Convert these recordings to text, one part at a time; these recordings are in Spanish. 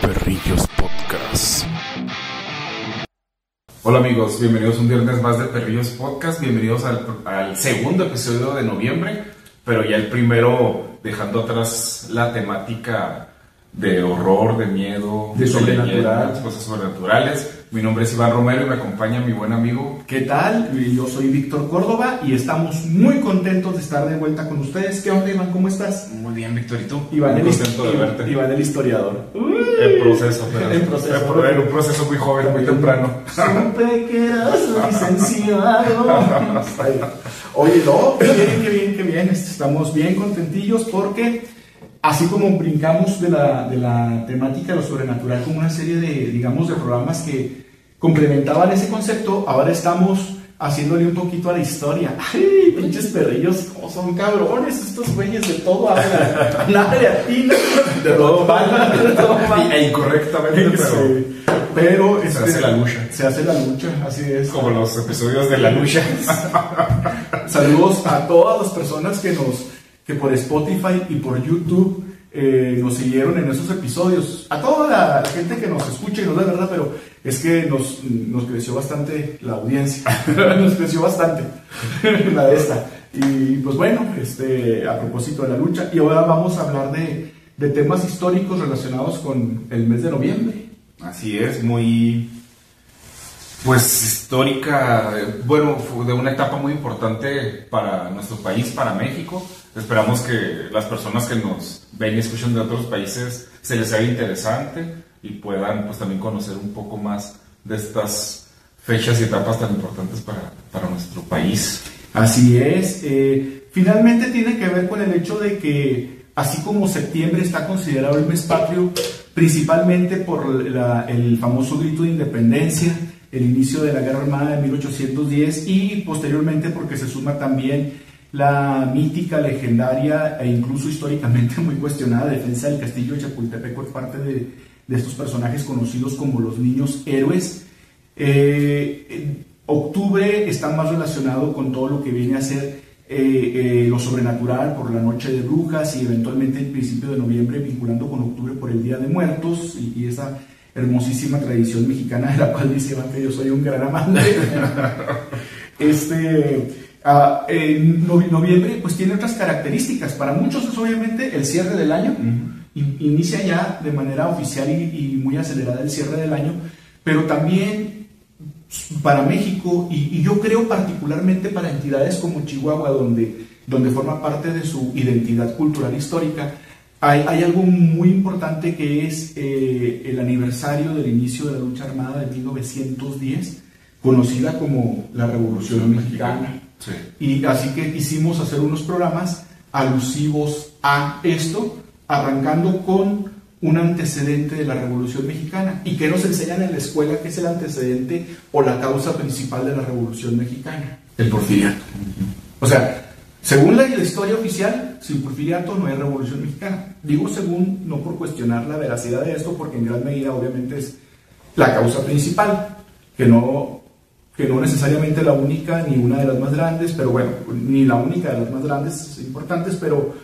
Perrillos Podcast. Hola amigos, bienvenidos un viernes más de Perrillos Podcast, bienvenidos al segundo episodio de noviembre, pero ya el primero dejando atrás la temática de horror, de miedo, de sobrenatural, cosas sobrenaturales. Mi nombre es Iván Romero y me acompaña mi buen amigo. ¿Qué tal? Yo soy Víctor Córdoba y estamos muy contentos de estar de vuelta con ustedes. ¿Qué onda, Iván? ¿Cómo estás? Muy bien, Víctor, ¿y tú? Iván, muy contento de verte. Iván el historiador. En proceso, pero en un proceso muy joven, muy temprano. Supe que eras licenciado. Oye, no, qué bien. Estamos bien contentillos porque así como brincamos de la temática de lo sobrenatural como una serie de, digamos, de programas que complementaban ese concepto, ahora estamos haciéndole un poquito a la historia. ¡Ay, pinches perrillos! ¿Cómo son cabrones estos güeyes? De todo hablan. Nada de atina, de todo mal. E incorrectamente, pero se hace la lucha. Se hace la lucha, así es. Como los episodios de la lucha. Saludos a todas las personas que por Spotify y por YouTube nos siguieron en esos episodios. A toda la gente que nos escucha y nos da verdad, pero es que nos creció bastante la audiencia. Nos creció bastante la de esta. Y pues bueno, a propósito de la lucha, y ahora vamos a hablar de temas históricos relacionados con el mes de noviembre. Así es, muy histórica, bueno, de una etapa muy importante para nuestro país, para México. Esperamos que las personas que nos ven y escuchan de otros países se les haga interesante y puedan pues también conocer un poco más de estas fechas y etapas tan importantes para nuestro país. Así es, finalmente tiene que ver con el hecho de que así como septiembre está considerado el mes patrio, principalmente por el famoso grito de independencia, el inicio de la Guerra Armada de 1810 y posteriormente porque se suma también la mítica, legendaria e incluso históricamente muy cuestionada defensa del castillo de Chapultepec por parte de estos personajes conocidos como los niños héroes. Octubre está más relacionado con todo lo que viene a ser lo sobrenatural por la noche de brujas y eventualmente el principio de noviembre vinculando con octubre por el Día de Muertos y esa hermosísima tradición mexicana de la cual dice Iván que yo soy un gran amante. Noviembre pues tiene otras características. Para muchos es obviamente el cierre del año. Inicia ya de manera oficial y muy acelerada el cierre del año, pero también para México y yo creo particularmente para entidades como Chihuahua, donde forma parte de su identidad cultural histórica, hay algo muy importante que es el aniversario del inicio de la lucha armada de 1910, conocida como la Revolución Mexicana. Sí. Y así que quisimos hacer unos programas alusivos a esto, arrancando con un antecedente de la Revolución Mexicana. ¿Y qué nos enseñan en la escuela que es el antecedente o la causa principal de la Revolución Mexicana? El porfiriato. O sea, según la historia oficial, sin porfiriato no hay Revolución Mexicana. Digo según, no por cuestionar la veracidad de esto, porque en gran medida obviamente es la causa principal, que no necesariamente la única ni una de las más grandes, pero bueno, ni la única de las más grandes importantes, pero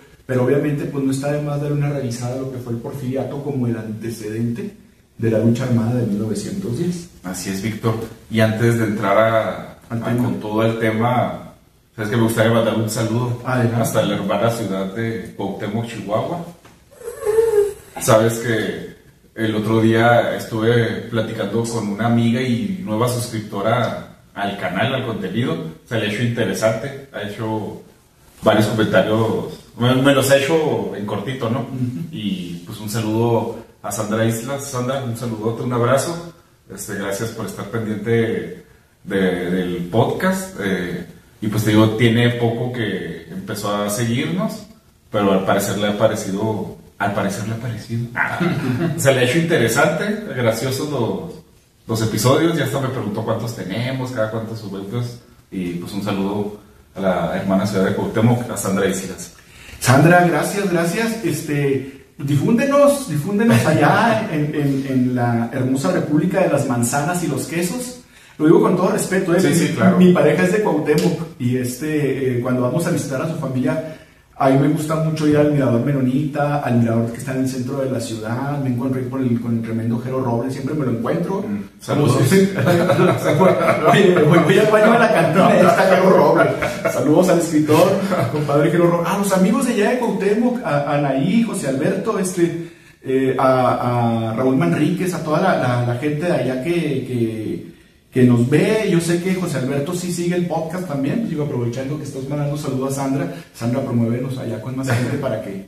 obviamente pues no está de más dar una revisada a lo que fue el porfiriato como el antecedente de la lucha armada de 1910. Así es, Víctor. Y antes de entrar con todo el tema, sabes que me gustaría mandar un saludo hasta la hermana ciudad de Cuauhtémoc, Chihuahua. Sabes que el otro día estuve platicando con una amiga y nueva suscriptora al canal, al contenido. Se le ha hecho interesante, ha hecho varios comentarios, me los ha hecho en cortito, ¿no? Y pues un saludo a Sandra Islas. Sandra, un saludote, un abrazo. Gracias por estar pendiente del podcast. Y pues te digo, tiene poco que empezó a seguirnos, pero al parecer le ha parecido. Se le ha hecho interesante, graciosos los episodios. Ya hasta me preguntó cuántos tenemos, cada cuántos subimos. Y pues un saludo a la hermana ciudad de Cuauhtémoc, a Sandra Islas. Sandra, gracias. Difúndenos allá en la hermosa República de las Manzanas y los Quesos. Lo digo con todo respeto, Sí, claro. Mi pareja es de Cuauhtémoc y cuando vamos a visitar a su familia, A mí me gusta mucho ir al Mirador Menonita, al mirador que está en el centro de la ciudad. Me encuentro ahí con el tremendo Jero Robles, siempre me lo encuentro. Saludos. Oye, voy al baño de la cantina, ahí está Jero Robles. Saludos al escritor, compadre Jero Robles. A los amigos de allá de Cuauhtémoc, a Anaí, José Alberto, a Raúl Manríquez, a toda la gente de allá que nos ve. Yo sé que José Alberto sí sigue el podcast también. Digo, aprovechando que estás mandando saludos a Sandra, promuévenos allá con más gente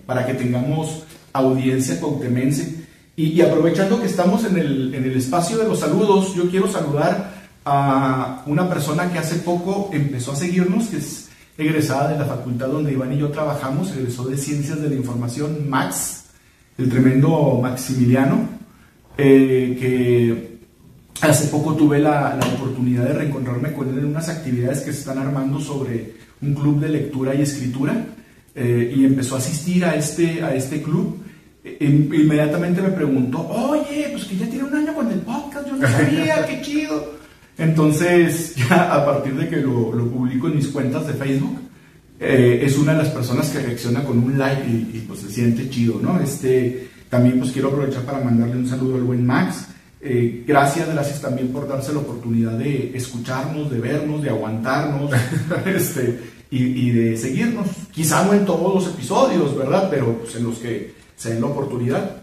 para que tengamos audiencia cuauhtemense. Y aprovechando que estamos en el espacio de los saludos, yo quiero saludar a una persona que hace poco empezó a seguirnos, que es egresada de la facultad donde Iván y yo trabajamos, egresó de Ciencias de la Información, Max, el tremendo Maximiliano, que hace poco tuve la oportunidad de reencontrarme con él en unas actividades que se están armando sobre un club de lectura y escritura, y empezó a asistir a este club. Inmediatamente me preguntó, oye, pues que ya tiene un año con el podcast, yo no sabía, qué chido. Entonces, ya a partir de que lo publico en mis cuentas de Facebook, es una de las personas que reacciona con un like y pues se siente chido, ¿no? También pues quiero aprovechar para mandarle un saludo al buen Max. Gracias también por darse la oportunidad de escucharnos, de vernos, de aguantarnos y de seguirnos. Quizá no en todos los episodios, ¿verdad? Pero pues, en los que se den la oportunidad,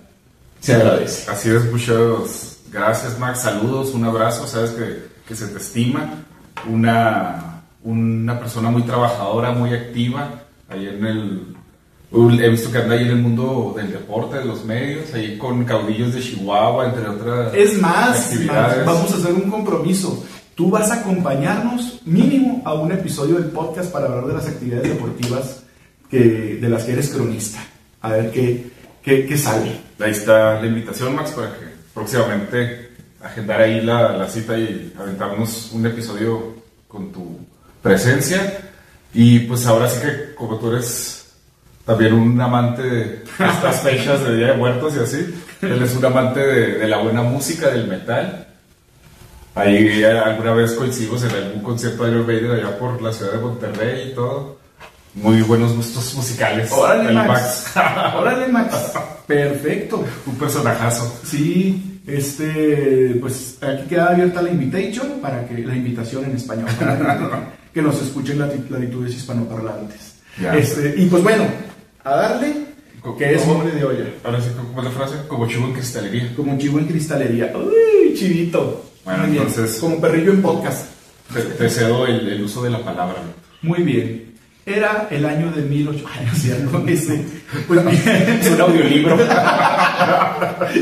se agradece. Así es, muchas gracias, Max. Saludos, un abrazo. Sabes que se te estima. Una persona muy trabajadora, muy activa. Ahí he visto que anda ahí en el mundo del deporte, de los medios, ahí con caudillos de Chihuahua, entre otras actividades. Vamos a hacer un compromiso. Tú vas a acompañarnos mínimo a un episodio del podcast para hablar de las actividades deportivas de las que eres cronista. A ver qué sale. Ahí está la invitación, Max, para que próximamente agendar ahí la cita y aventarnos un episodio con tu presencia. Y pues ahora sí que como tú eres también un amante de estas fechas de Día de Muertos y así, él es un amante de la buena música, del metal. Ahí alguna vez coincidimos en algún concierto de Iron Maiden allá por la ciudad de Monterrey y todo. Muy buenos gustos musicales. Órale, Max. Órale, Max. Perfecto. Un personajazo. Sí, pues aquí queda abierta la invitación la invitación en español, para que nos escuchen latitudes hispanoparlantes. Y pues bueno, a darle, que es hombre de olla. Ahora sí, ¿cómo es la frase? Como chivo en cristalería. Como chivo en cristalería. Uy, chivito. Bueno, muy entonces, bien. Como perrillo en podcast. Te cedo el uso de la palabra. Muy bien. Era el año de 1800. Pues es un audiolibro.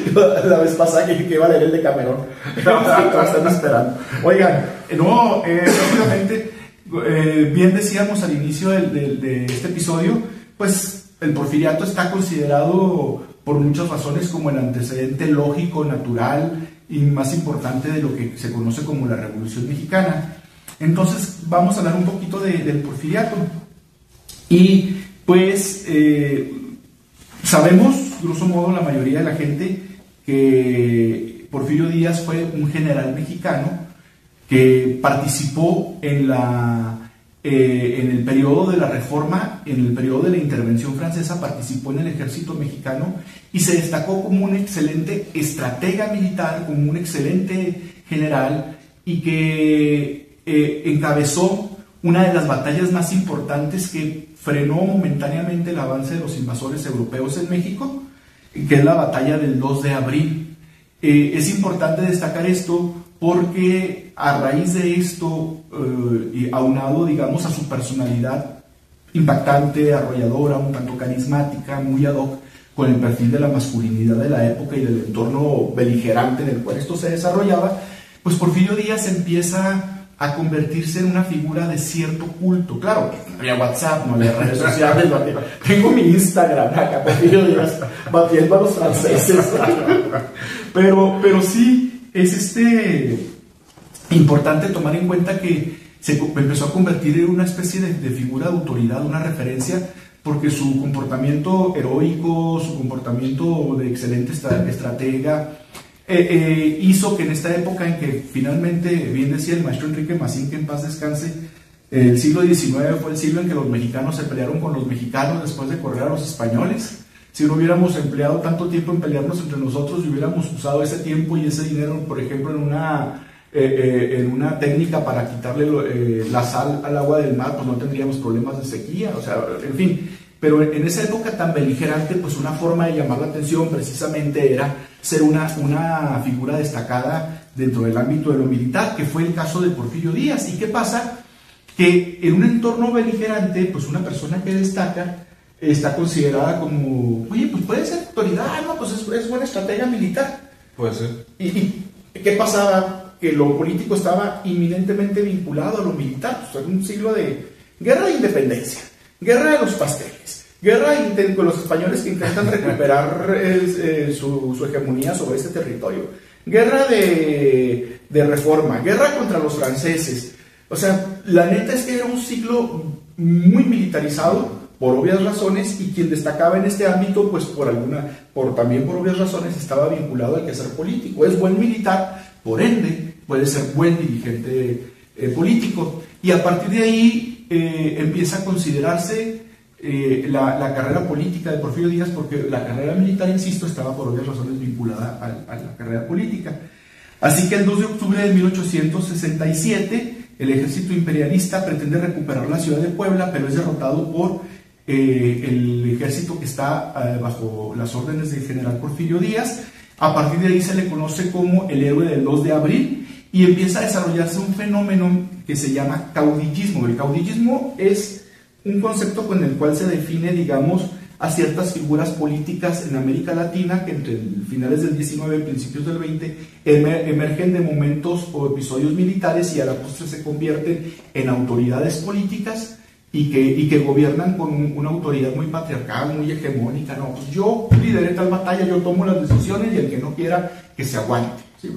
La vez pasada que iba a leer el de Camerón. Están esperando. Oigan, rápidamente, bien decíamos al inicio de este episodio, pues el porfiriato está considerado por muchas razones como el antecedente lógico, natural y más importante de lo que se conoce como la Revolución Mexicana. Entonces vamos a hablar un poquito del porfiriato. Y pues sabemos, grosso modo, la mayoría de la gente, que Porfirio Díaz fue un general mexicano que participó en el periodo de la Reforma, en el periodo de la intervención francesa, participó en el ejército mexicano y se destacó como un excelente estratega militar, como un excelente general, y que encabezó una de las batallas más importantes que frenó momentáneamente el avance de los invasores europeos en México, que es la batalla del 2 de abril. Es importante destacar esto porque a raíz de esto, y aunado, digamos, a su personalidad impactante, arrolladora, un tanto carismática, muy ad hoc con el perfil de la masculinidad de la época y del entorno beligerante en el cual esto se desarrollaba, pues Porfirio Díaz empieza a convertirse en una figura de cierto culto. Claro, no había WhatsApp, no había redes sociales, tengo mi Instagram acá, Porfirio Díaz, batiendo a los franceses. Pero sí, es importante tomar en cuenta que se empezó a convertir en una especie de figura de autoridad, una referencia, porque su comportamiento heroico, su comportamiento de excelente estratega, hizo que en esta época en que finalmente, bien decía el maestro Enrique Macín, que en paz descanse, El siglo XIX fue el siglo en que los mexicanos se pelearon con los mexicanos después de correr a los españoles. Si no hubiéramos empleado tanto tiempo en pelearnos entre nosotros y hubiéramos usado ese tiempo y ese dinero, por ejemplo, en una técnica para quitarle la sal al agua del mar, pues no tendríamos problemas de sequía, o sea, en fin. Pero en esa época tan beligerante, pues una forma de llamar la atención precisamente era ser una figura destacada dentro del ámbito de lo militar, que fue el caso de Porfirio Díaz. ¿Y qué pasa? Que en un entorno beligerante, pues una persona que destaca está considerada como, oye, pues puede ser autoridad, ¿no? Pues es buena estratega militar. Puede ser. ¿Y qué pasaba? Que lo político estaba inminentemente vinculado a lo militar. Pues en un siglo de guerra de independencia, guerra de los pasteles, guerra con los españoles que intentan recuperar su hegemonía sobre este territorio, guerra de reforma, guerra contra los franceses. O sea, la neta es que era un siglo muy militarizado, por obvias razones, y quien destacaba en este ámbito, pues también por obvias razones, estaba vinculado al quehacer político. Es buen militar, por ende, puede ser buen dirigente político. Y a partir de ahí empieza a considerarse la carrera política de Porfirio Díaz, porque la carrera militar, insisto, estaba por obvias razones vinculada a la carrera política. Así que el 2 de octubre de 1867, el ejército imperialista pretende recuperar la ciudad de Puebla, pero es derrotado por el ejército que está bajo las órdenes del general Porfirio Díaz. A partir de ahí se le conoce como el héroe del 2 de abril y empieza a desarrollarse un fenómeno que se llama caudillismo. El caudillismo es un concepto con el cual se define, digamos, a ciertas figuras políticas en América Latina que entre finales del 19 y principios del 20 emergen de momentos o episodios militares y a la postre se convierten en autoridades políticas y que gobiernan con una autoridad muy patriarcal, muy hegemónica. No, pues yo lideré tal batalla, yo tomo las decisiones y el que no quiera que se aguante. Sí,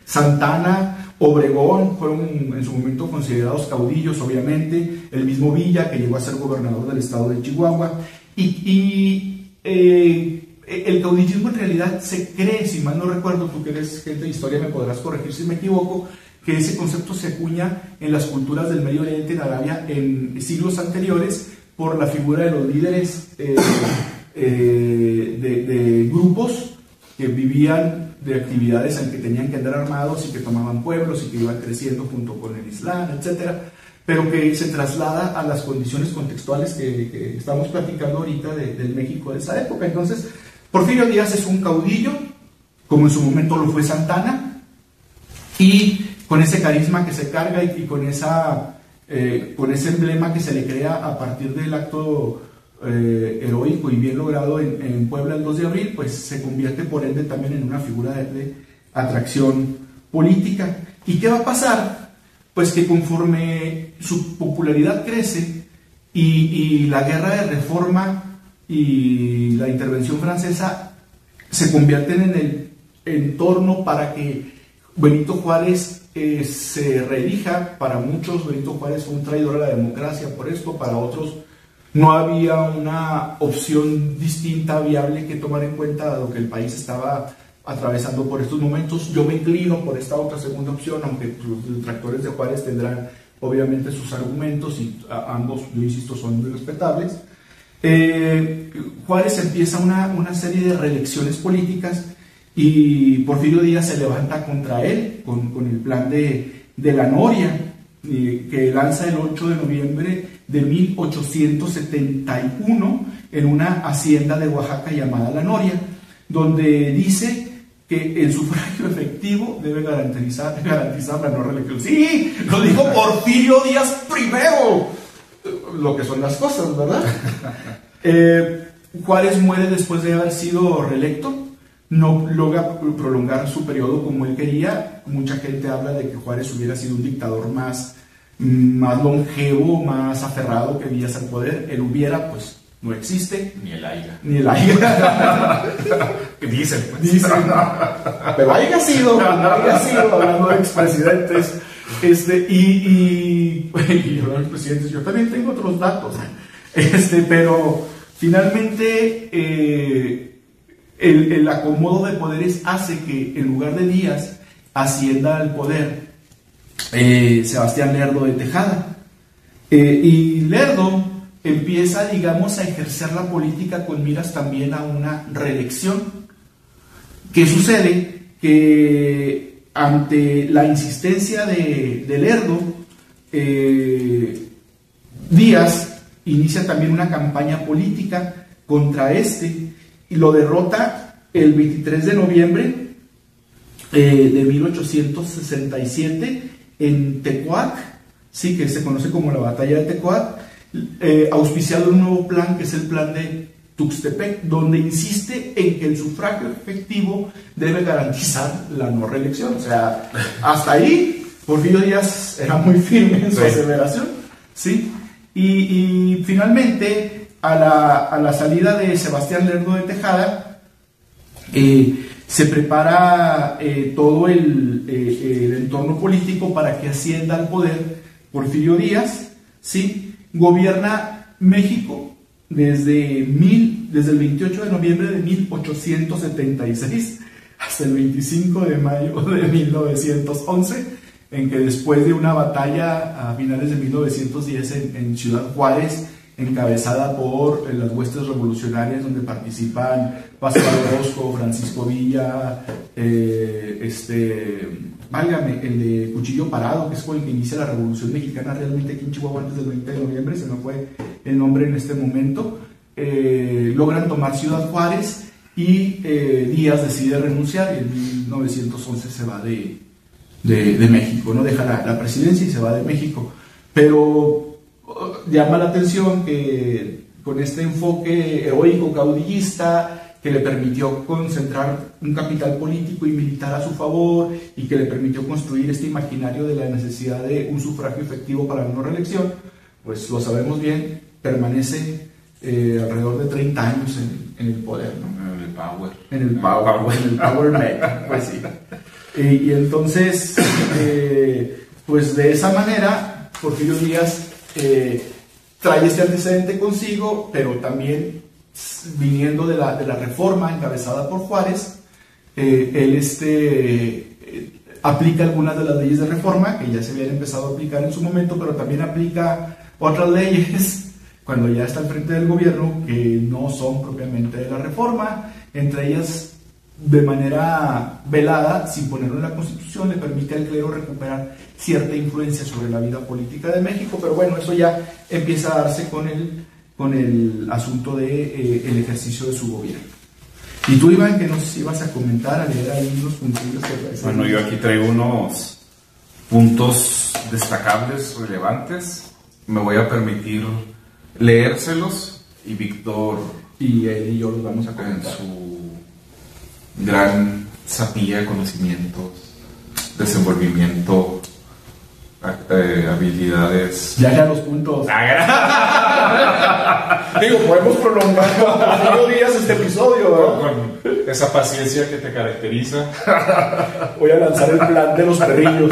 Santana, Obregón fueron en su momento considerados caudillos, obviamente, el mismo Villa, que llegó a ser gobernador del estado de Chihuahua, y el caudillismo en realidad se cree, si mal no recuerdo, tú que eres gente de historia me podrás corregir si me equivoco, que ese concepto se acuña en las culturas del Medio Oriente, en Arabia, en siglos anteriores, por la figura de los líderes de grupos que vivían de actividades en que tenían que andar armados y que tomaban pueblos y que iban creciendo junto con el Islam, etcétera, pero que se traslada a las condiciones contextuales que estamos platicando ahorita del México de esa época. Entonces, Porfirio Díaz es un caudillo, como en su momento lo fue Santana, y con ese carisma que se carga y con ese emblema que se le crea a partir del acto heroico y bien logrado en Puebla el 2 de abril, pues se convierte por ende también en una figura de atracción política. ¿Y qué va a pasar? Pues que conforme su popularidad crece y la guerra de reforma y la intervención francesa se convierten en el entorno para que Benito Juárez se reelija. Para muchos Benito Juárez fue un traidor a la democracia por esto, para otros no había una opción distinta, viable, que tomar en cuenta dado que el país estaba atravesando por estos momentos. Yo me inclino por esta otra segunda opción, aunque los detractores de Juárez tendrán obviamente sus argumentos y ambos, yo insisto, son muy respetables. Juárez empieza una serie de reelecciones políticas y Porfirio Díaz se levanta contra él con el plan de la Noria, que lanza el 8 de noviembre de 1871 en una hacienda de Oaxaca llamada La Noria, donde dice que el sufragio efectivo debe garantizar la no reelección. ¡Sí! Lo dijo Porfirio Díaz primero. Lo que son las cosas, ¿verdad? Juárez muere después de haber sido reelecto. No logra prolongar su periodo como él quería. Mucha gente habla de que Juárez hubiera sido un dictador más longevo, más aferrado que Díaz al poder. El hubiera, pues, no existe. Ni el haya. Ni el haya. Dicen. Pero haya sido, hablando de expresidentes. Y hablando de expresidentes, yo también tengo otros datos. Pero finalmente el acomodo de poderes hace que en lugar de Díaz ascienda al poder Sebastián Lerdo de Tejada. Y Lerdo empieza, digamos, a ejercer la política con miras también a una reelección. ¿Qué sucede? Que ante la insistencia de Lerdo, Díaz inicia también una campaña política contra este y lo derrota el 23 de noviembre de 1867 en Tecuac, sí, que se conoce como la batalla de Tecuac, auspiciado un nuevo plan que es el plan de Tuxtepec, donde insiste en que el sufragio efectivo debe garantizar la no reelección. O sea, hasta ahí Porfirio Díaz era muy firme en su aseveración, ¿sí? Y finalmente, a la salida de Sebastián Lerdo de Tejada, se prepara todo el entorno político para que ascienda al poder Porfirio Díaz, ¿sí? Gobierna México desde el 28 de noviembre de 1876 hasta el 25 de mayo de 1911, en que después de una batalla a finales de 1910 en Ciudad Juárez, encabezada por las huestes revolucionarias donde participan Pascual Orozco, Francisco Villa, válgame, el de Cuchillo Parado, que es con el que inicia la Revolución Mexicana realmente aquí en Chihuahua antes del 20 de noviembre, se me fue el nombre en este momento. Logran tomar Ciudad Juárez y Díaz decide renunciar y en 1911 se va de México, ¿no? Deja la presidencia y se va de México. Pero llama la atención que con este enfoque heroico, caudillista, que le permitió concentrar un capital político y militar a su favor y que le permitió construir este imaginario de la necesidad de un sufragio efectivo para la no reelección, pues lo sabemos bien, permanece alrededor de 30 años en el poder, ¿no? En el power, pues sí. Y entonces, pues de esa manera, Porfirio Díaz trae este antecedente consigo, pero también viniendo de la reforma encabezada por Juárez, él aplica algunas de las leyes de reforma que ya se habían empezado a aplicar en su momento, pero también aplica otras leyes cuando ya está al frente del gobierno que no son propiamente de la reforma, entre ellas de manera velada, sin ponerlo en la Constitución, le permite al clero recuperar cierta influencia sobre la vida política de México, pero bueno, eso ya empieza a darse con el asunto de el ejercicio de su gobierno. Y tú, Iván, que nos ibas a comentar, a leer ahí unos puntillos que parecen. Bueno, yo aquí traigo unos puntos destacables, relevantes. Me voy a permitir leérselos y Víctor y él y yo los vamos a comentar. En su gran sapilla de conocimientos, desenvolvimiento, habilidades. Ya los puntos. Digo, podemos prolongar con Porfirio Díaz este episodio, ¿verdad? Con esa paciencia que te caracteriza. Voy a lanzar el plan de los perrillos.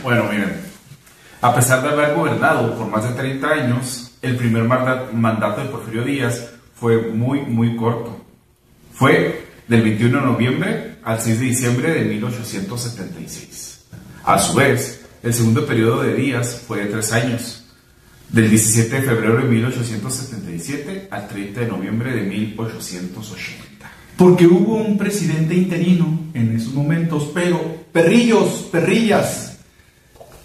Bueno, miren, a pesar de haber gobernado por más de 30 años, el primer mandato de Porfirio Díaz fue muy corto. Fue del 21 de noviembre al 6 de diciembre de 1876. A su vez, el segundo periodo de Díaz fue de 3 años, del 17 de febrero de 1877 al 30 de noviembre de 1880. Porque hubo un presidente interino en esos momentos, pero perrillas,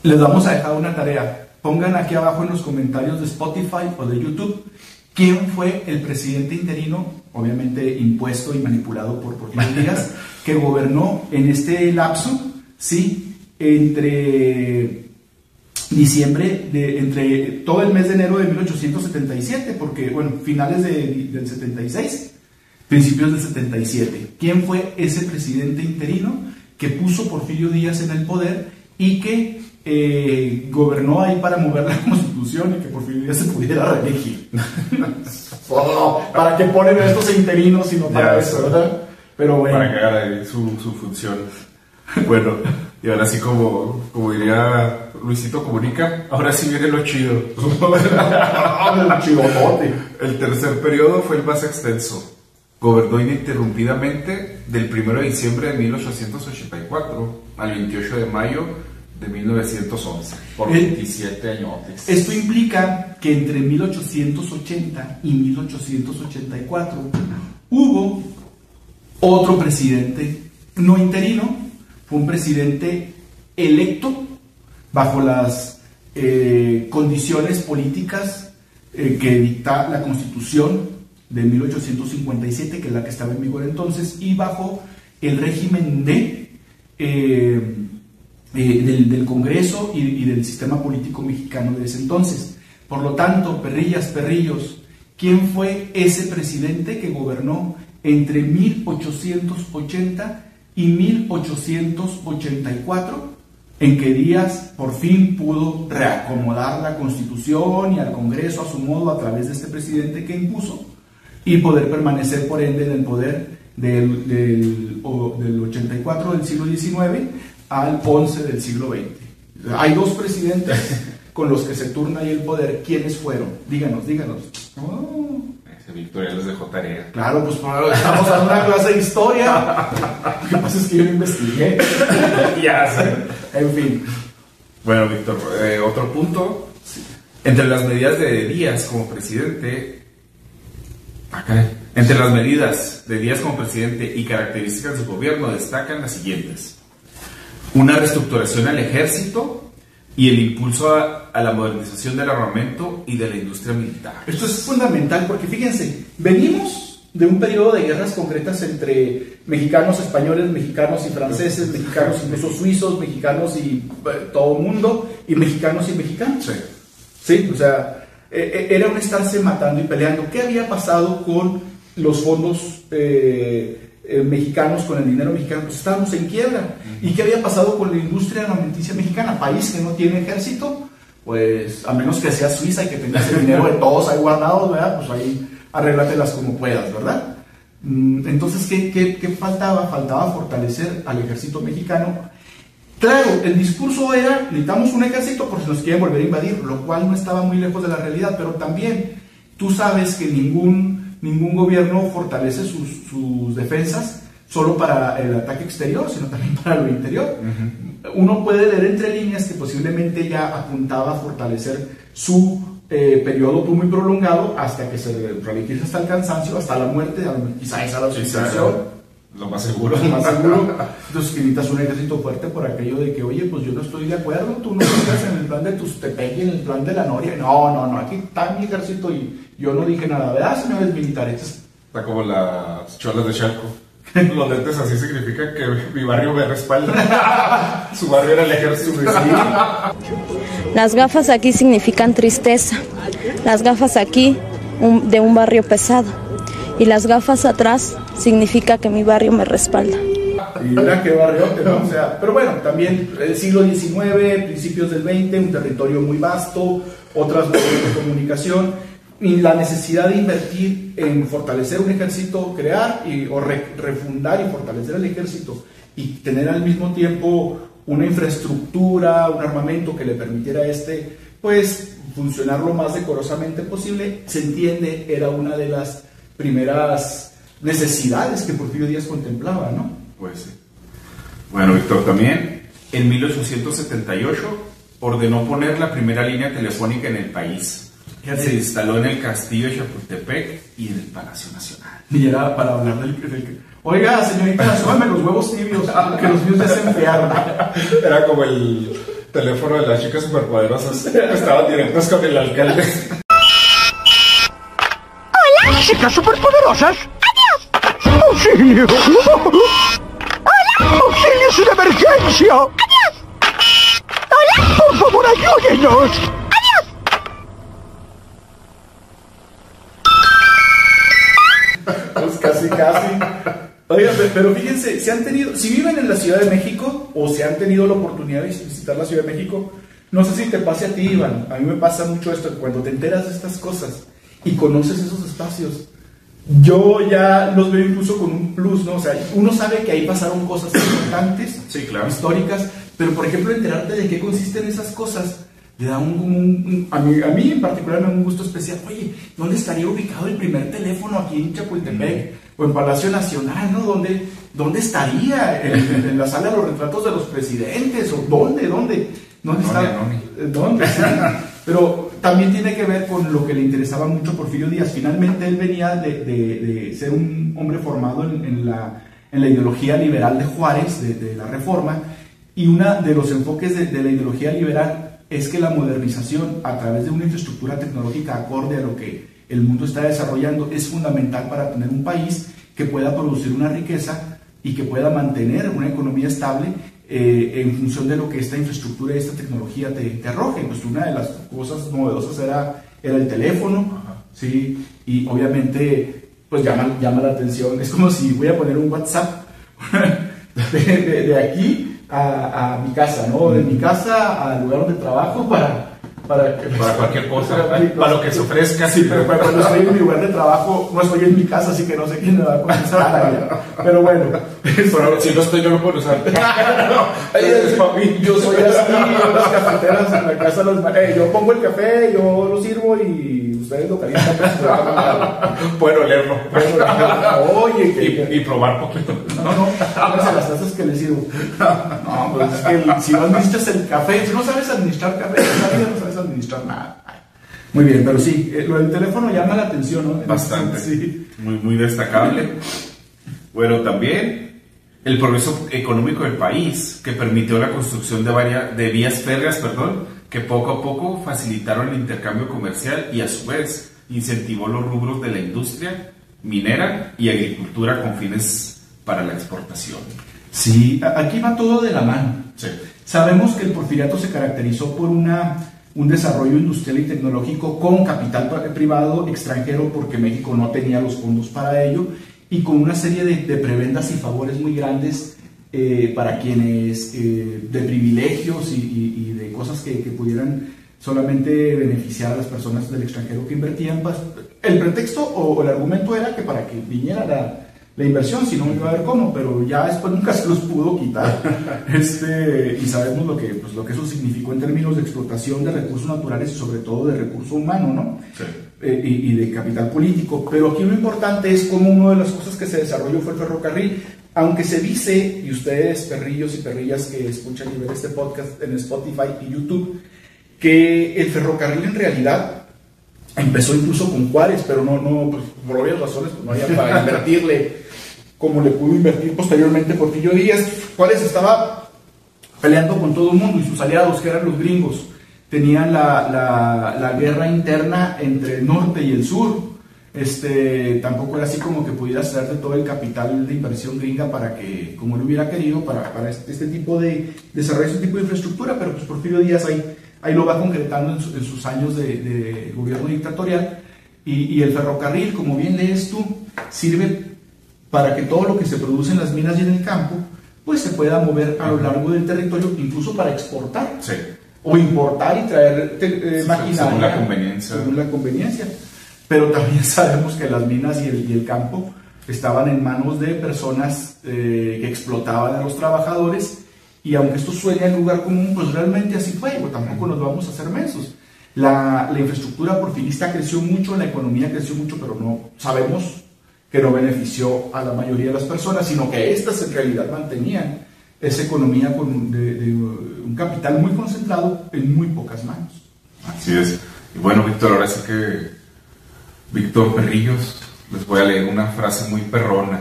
les vamos a dejar una tarea. Pongan aquí abajo en los comentarios de Spotify o de YouTube quién fue el presidente interino, obviamente impuesto y manipulado por Porfirio Díaz, que gobernó en este lapso, ¿sí? Entre todo el mes de enero de 1877, porque, bueno, finales del 76, principios del 77. ¿Quién fue ese presidente interino que puso Porfirio Díaz en el poder y que gobernó ahí para mover la Constitución y que Porfirio Díaz se pudiera reelegir? ¿Para qué ponen estos interinos si no para eso, verdad? Pero bueno. Para que haga ahí su función. Bueno, y ahora sí, como diría Luisito Comunica, ahora sí viene lo chido. El chidotote. El tercer periodo fue el más extenso. Gobernó ininterrumpidamente del 1 de diciembre de 1884 al 28 de mayo de 1911, por 27 años. Esto implica que entre 1880 y 1884 hubo otro presidente no interino, fue un presidente electo bajo las condiciones políticas que dicta la Constitución de 1857, que es la que estaba en vigor entonces, y bajo el régimen del Congreso y del sistema político mexicano de ese entonces. Por lo tanto, perrillas, perrillos, ¿quién fue ese presidente que gobernó entre 1880 y 1884? ¿En qué días por fin pudo reacomodar la Constitución y al Congreso a su modo a través de este presidente que impuso y poder permanecer por ende en el poder del 84 del siglo XIX al 11 del siglo XX? Hay dos presidentes con los que se turna ahí el poder. ¿Quiénes fueron? Díganos. Oh. Ese Victoria les dejó tarea. Claro, pues estamos en una clase de historia. Lo que pasa es que yo no investigué. Ya sé. En fin. Bueno, Víctor, otro punto. Sí. Entre las medidas de Díaz como presidente... Entre las medidas de Díaz como presidente y características de su gobierno destacan las siguientes: una reestructuración al ejército y el impulso a la modernización del armamento y de la industria militar. Esto es fundamental porque fíjense, venimos de un periodo de guerras concretas entre mexicanos, españoles, mexicanos y franceses, mexicanos incluso suizos, mexicanos y todo el mundo, y mexicanos y mexicanos. Sí, o sea, era un estarse matando y peleando. ¿Qué había pasado con los fondos mexicanos, con el dinero mexicano? Pues estábamos en quiebra. ¿Y qué había pasado con la industria armamentícia mexicana? País que no tiene ejército, pues a menos que sea Suiza y que tengas el dinero de todos ahí guardados, ¿verdad? Pues ahí arréglatelas como puedas, ¿verdad? Entonces, ¿qué faltaba? Faltaba fortalecer al ejército mexicano. Claro, el discurso era, necesitamos un ejército por si nos quieren volver a invadir, lo cual no estaba muy lejos de la realidad, pero también tú sabes que ningún gobierno fortalece sus defensas solo para el ataque exterior, sino también para lo interior. Uno puede leer entre líneas que posiblemente ya apuntaba a fortalecer su periodo muy prolongado hasta que se realice hasta el cansancio, hasta la muerte, quizá esa la situación. Lo más seguro. Entonces necesitas un ejército fuerte por aquello de que, oye, pues yo no estoy de acuerdo, tú no estás en el plan de Tustepec y en el plan de la Noria. No, aquí está mi ejército y yo no dije nada, ¿verdad, señores militares? Está como las cholas de Chalco. Los lentes así significa que mi barrio me respalda. Su barrio era el ejército. Las gafas aquí significan tristeza. Las gafas aquí de un barrio pesado. Y las gafas atrás significa que mi barrio me respalda. Y mira qué barrio, ¿no? O sea, pero bueno, también el siglo XIX, principios del XX, un territorio muy vasto, otras medios de comunicación, y la necesidad de invertir en fortalecer un ejército, crear o refundar y fortalecer el ejército, y tener al mismo tiempo una infraestructura, un armamento que le permitiera pues, funcionar lo más decorosamente posible, se entiende, era una de las primeras necesidades que Porfirio Díaz contemplaba, ¿no? Pues sí. Bueno, Víctor, también en 1878 ordenó poner la primera línea telefónica en el país. Se instaló en el castillo de Chapultepec y en el Palacio Nacional. Y era para hablar del... Oiga, señorita, súbame los huevos tibios, que los míos ya se enfriaron. Era como el teléfono de las chicas superpoderosas. Estaban directos con el alcalde. ¡Chicas superpoderosas! ¡Adiós! ¡Auxilio! ¡Hola! ¡Auxilio de emergencia! ¡Adiós! ¡Hola! ¡Por favor, ayúdenos! ¡Adiós! Pues casi. Oigan, pero fíjense, si viven en la Ciudad de México o si han tenido la oportunidad de visitar la Ciudad de México, no sé si te pase a ti, Iván, a mí me pasa mucho esto, cuando te enteras de estas cosas y conoces esos espacios, yo ya los veo incluso con un plus, ¿no? O sea, uno sabe que ahí pasaron cosas importantes, sí, claro, históricas, pero por ejemplo enterarte de qué consisten esas cosas le da a mí en particular me da un gusto especial. Oye, ¿dónde estaría ubicado el primer teléfono aquí en Chapultepec? o en Palacio Nacional, ¿no? ¿Dónde estaría? ¿En la sala de los retratos de los presidentes? ¿O dónde está? ¿Dónde? Sí. Pero también tiene que ver con lo que le interesaba mucho a Porfirio Díaz. Finalmente él venía de ser un hombre formado en la ideología liberal de Juárez, de la Reforma, y uno de los enfoques de la ideología liberal es que la modernización a través de una infraestructura tecnológica acorde a lo que el mundo está desarrollando es fundamental para tener un país que pueda producir una riqueza y que pueda mantener una economía estable en función de lo que esta infraestructura y esta tecnología te arroje. Pues una de las cosas novedosas era el teléfono, ¿sí? Y obviamente pues llama la atención. Es como si voy a poner un WhatsApp de aquí a mi casa, ¿no? De mi casa al lugar donde trabajo para cualquier cosa, para lo que se ofrezca. Sí, pero cuando estoy en mi lugar de trabajo, no estoy en mi casa, así que no sé quién me va a contestar. Pero bueno. Pero si no estoy, yo no puedo usar. Yo soy así, las cafeteras en la casa yo pongo el café, yo lo sirvo y ustedes lo calientan. Puedo leerlo. Oye, y probar poquito. No, las tazas que les sirvo. No, pues es que si no administras el café, si no sabes administrar café, no sabes administrar nada. Muy bien, pero sí, lo del teléfono llama la atención, ¿no? Bastante. Sí. Muy destacable. Bueno, también el progreso económico del país, que permitió la construcción de vías férreas, que poco a poco facilitaron el intercambio comercial y a su vez incentivó los rubros de la industria minera y agricultura con fines para la exportación. Sí, aquí va todo de la mano. Sí. Sabemos que el porfiriato se caracterizó por un desarrollo industrial y tecnológico con capital privado extranjero, porque México no tenía los fondos para ello, y con una serie de prebendas y favores muy grandes para quienes, de privilegios y de cosas que pudieran solamente beneficiar a las personas del extranjero que invertían. El pretexto o el argumento era que para que viniera la inversión, si no iba a ver cómo, pero ya después nunca se los pudo quitar. Y sabemos lo que eso significó en términos de explotación de recursos naturales y sobre todo de recurso humano, ¿no? Sí. Y de capital político. Pero aquí lo importante es cómo una de las cosas que se desarrolló fue el ferrocarril. Aunque se dice, y ustedes perrillos y perrillas que escuchan y ven este podcast en Spotify y YouTube, que el ferrocarril en realidad empezó incluso con Juárez, pero no pues, por obvias razones pues no había para invertirle como le pudo invertir posteriormente Porfirio Díaz. Juárez estaba peleando con todo el mundo y sus aliados, que eran los gringos, tenían la guerra interna entre el norte y el sur. Tampoco era así como que pudiera hacer de todo el capital de inversión gringa para que, como él hubiera querido, para este tipo de desarrollar este tipo de infraestructura, pero pues Porfirio Díaz ahí lo va concretando en sus años de gobierno dictatorial. Y el ferrocarril, como bien lees tú, sirve para que todo lo que se produce en las minas y en el campo pues se pueda mover a lo largo del territorio, incluso para exportar. Sí. O importar y traer maquinaria según la conveniencia. Pero también sabemos que las minas y el campo estaban en manos de personas que explotaban a los trabajadores, y aunque esto suena en lugar común, pues realmente así fue, pues tampoco nos vamos a hacer mensos. La infraestructura porfirista creció mucho, la economía creció mucho, pero no sabemos que no benefició a la mayoría de las personas, sino que estas en realidad mantenían esa economía de un capital muy concentrado en muy pocas manos. Así es. Y bueno, Víctor, ahora sí que Víctor Perrillos, les voy a leer una frase muy perrona.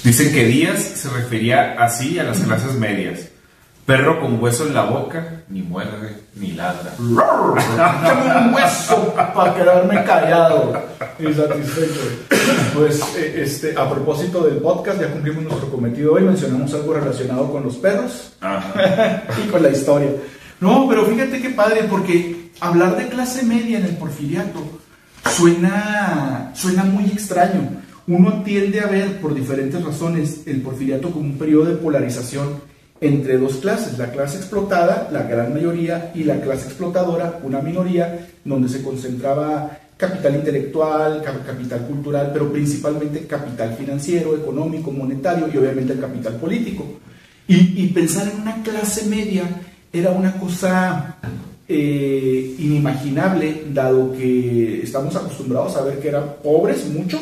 Dicen que Díaz se refería así a las clases medias. Perro con hueso en la boca, ni muerde ni ladra. Tengo un hueso para quedarme callado y satisfecho. Pues a propósito del podcast, ya cumplimos nuestro cometido hoy. Mencionamos algo relacionado con los perros y con la historia. No, pero fíjate qué padre, porque hablar de clase media en el porfiriato suena muy extraño. Uno tiende a ver, por diferentes razones, el porfiriato como un periodo de polarización entre dos clases: la clase explotada, la gran mayoría, y la clase explotadora, una minoría, donde se concentraba capital intelectual, capital cultural, pero principalmente capital financiero, económico, monetario y obviamente el capital político. Y pensar en una clase media era una cosa inimaginable, dado que estamos acostumbrados a ver que eran pobres muchos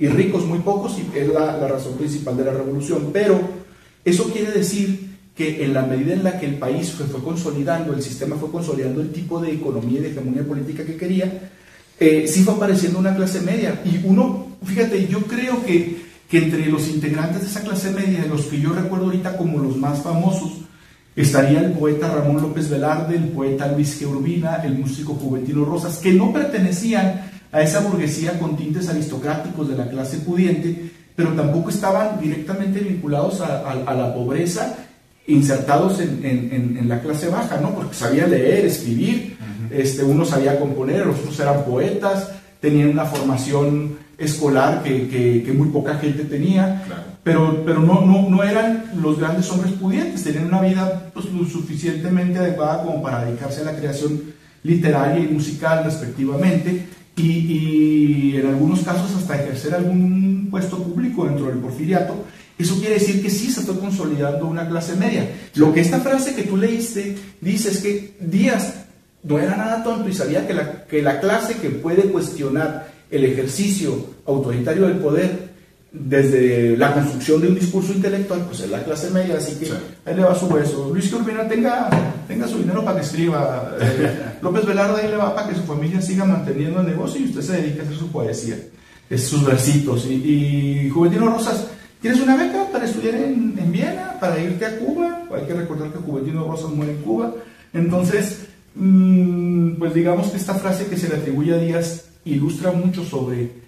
y ricos muy pocos, y es la razón principal de la revolución. Pero eso quiere decir que en la medida en la que el país fue consolidando, el sistema fue consolidando el tipo de economía y de hegemonía política que quería, sí fue apareciendo una clase media. Y uno, fíjate, yo creo que entre los integrantes de esa clase media, los que yo recuerdo ahorita como los más famosos, estaría el poeta Ramón López Velarde, el poeta Luis G. Urbina, el músico Juventino Rosas, que no pertenecían a esa burguesía con tintes aristocráticos de la clase pudiente, pero tampoco estaban directamente vinculados a la pobreza, insertados en la clase baja, ¿no? Porque sabían leer, escribir, uno sabía componer, los otros eran poetas, tenían una formación escolar que muy poca gente tenía, claro. pero no eran los grandes hombres pudientes, tenían una vida pues, lo suficientemente adecuada como para dedicarse a la creación literaria y musical respectivamente, y en algunos casos hasta ejercer algún puesto público dentro del porfiriato. Eso quiere decir que sí se fue consolidando una clase media. Lo que esta frase que tú leíste dice es que Díaz no era nada tonto y sabía que la clase que puede cuestionar el ejercicio autoritario del poder desde la construcción de un discurso intelectual, pues es la clase media, así que sí. Ahí le va su hueso. Luis G. Urbina tenga su dinero para que escriba. López Velarde ahí le va para que su familia siga manteniendo el negocio y usted se dedique a hacer su poesía, sus versitos. Y Juventino Rosas, ¿tienes una beca para estudiar en Viena, para irte a Cuba? Hay que recordar que Juventino Rosas muere en Cuba. Entonces, pues digamos que esta frase que se le atribuye a Díaz ilustra mucho sobre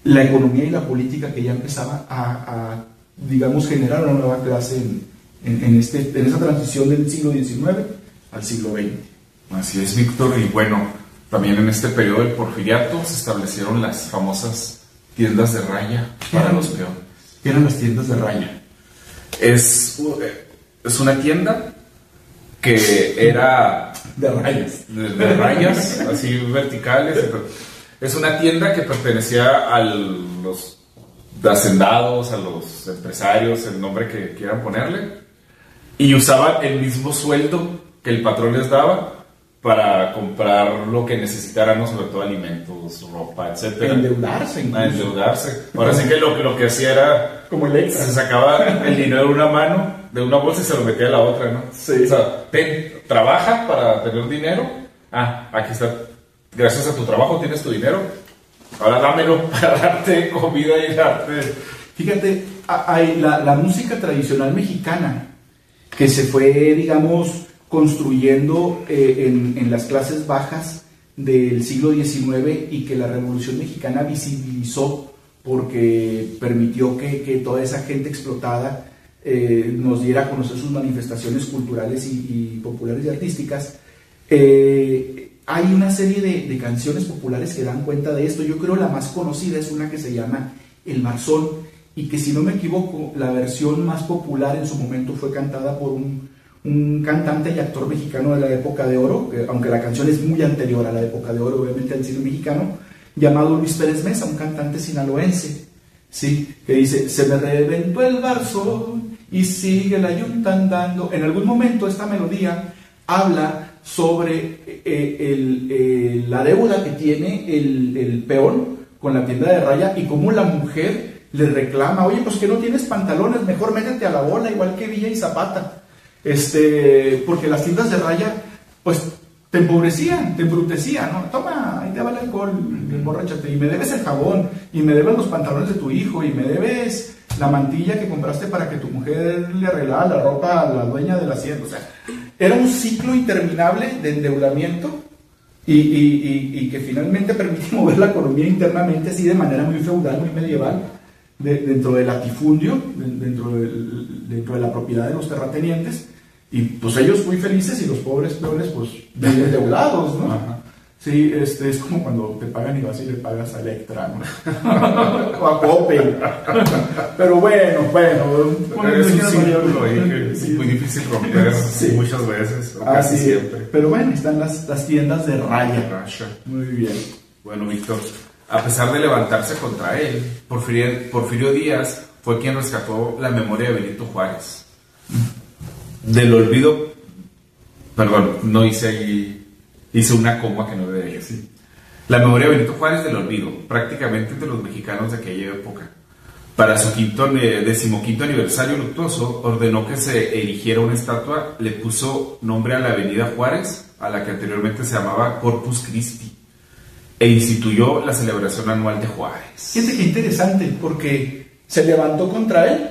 la economía y la política que ya empezaba a digamos, generar una nueva clase en esa transición del siglo XIX al siglo XX. Así es, Víctor, y bueno, también en este periodo del porfiriato se establecieron las famosas tiendas de raya para los peones. ¿Qué eran las tiendas de raya? Es una tienda que era de rayas, de rayas así verticales. Es una tienda que pertenecía a los hacendados, a los empresarios, el nombre que quieran ponerle, y usaban el mismo sueldo que el patrón les daba para comprar lo que necesitaran, ¿no? Sobre todo alimentos, ropa, etc. Endeudarse. Ahora sí que lo que hacía era, como el extra, se sacaba el dinero de una mano, de una bolsa, y se lo metía a la otra, ¿no? Sí. O sea, trabaja para tener dinero. Aquí está. Gracias a tu trabajo tienes tu dinero. Ahora dámelo para darte comida y darte... Fíjate, hay la música tradicional mexicana que se fue, digamos, construyendo en las clases bajas del siglo XIX y que la Revolución Mexicana visibilizó porque permitió que toda esa gente explotada nos diera a conocer sus manifestaciones culturales y populares y artísticas. Hay una serie de canciones populares que dan cuenta de esto. Yo creo la más conocida es una que se llama El Marzón, y que, si no me equivoco, la versión más popular en su momento fue cantada por un cantante y actor mexicano de la época de oro, aunque la canción es muy anterior a la época de oro, obviamente, al cine mexicano, llamado Luis Pérez Mesa, un cantante sinaloense, ¿sí? Que dice: se me reventó el marzón y sigue la yunta andando. En algún momento esta melodía habla sobre la deuda que tiene el peón con la tienda de raya y cómo la mujer le reclama: oye, pues que no tienes pantalones, mejor métete a la bola, igual que Villa y Zapata, porque las tiendas de raya pues te empobrecían, te embrutecían, ¿no? Toma, ahí te va el alcohol, emborráchate, y me debes el jabón, y me debes los pantalones de tu hijo, y me debes la mantilla que compraste para que tu mujer le arreglara la ropa a la dueña de la hacienda. O sea, era un ciclo interminable de endeudamiento y que finalmente permite mover la economía internamente así de manera muy feudal, muy medieval, dentro del latifundio, dentro de la propiedad de los terratenientes, y pues ellos muy felices y los pobres peones pues bien endeudados, ¿no? Ajá. Sí, es como cuando te pagan y vas y le pagas a Electra, ¿no? O a Coppel. Pero bueno. Es un círculo ahí que es muy difícil romper, sí, muchas veces, o casi siempre. Pero bueno, están las tiendas de raya. Muy bien. Bueno, Víctor, a pesar de levantarse contra él, Porfirio Díaz fue quien rescató la memoria de Benito Juárez. Del olvido, perdón, no hice ahí... Hice una coma que no debía decir. La memoria de Benito Juárez del olvido, prácticamente de los mexicanos de aquella época. Para su 15º aniversario luctuoso, ordenó que se erigiera una estatua, le puso nombre a la avenida Juárez, a la que anteriormente se llamaba Corpus Christi, e instituyó la celebración anual de Juárez. Fíjate qué interesante, porque se levantó contra él,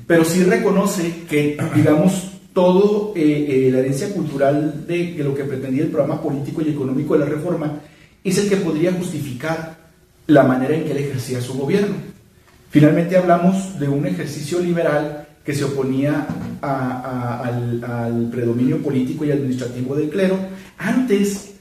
pero sí reconoce que, digamos, todo la herencia cultural de lo que pretendía el programa político y económico de la Reforma es el que podría justificar la manera en que él ejercía su gobierno. Finalmente hablamos de un ejercicio liberal que se oponía al predominio político y administrativo del clero. Antes,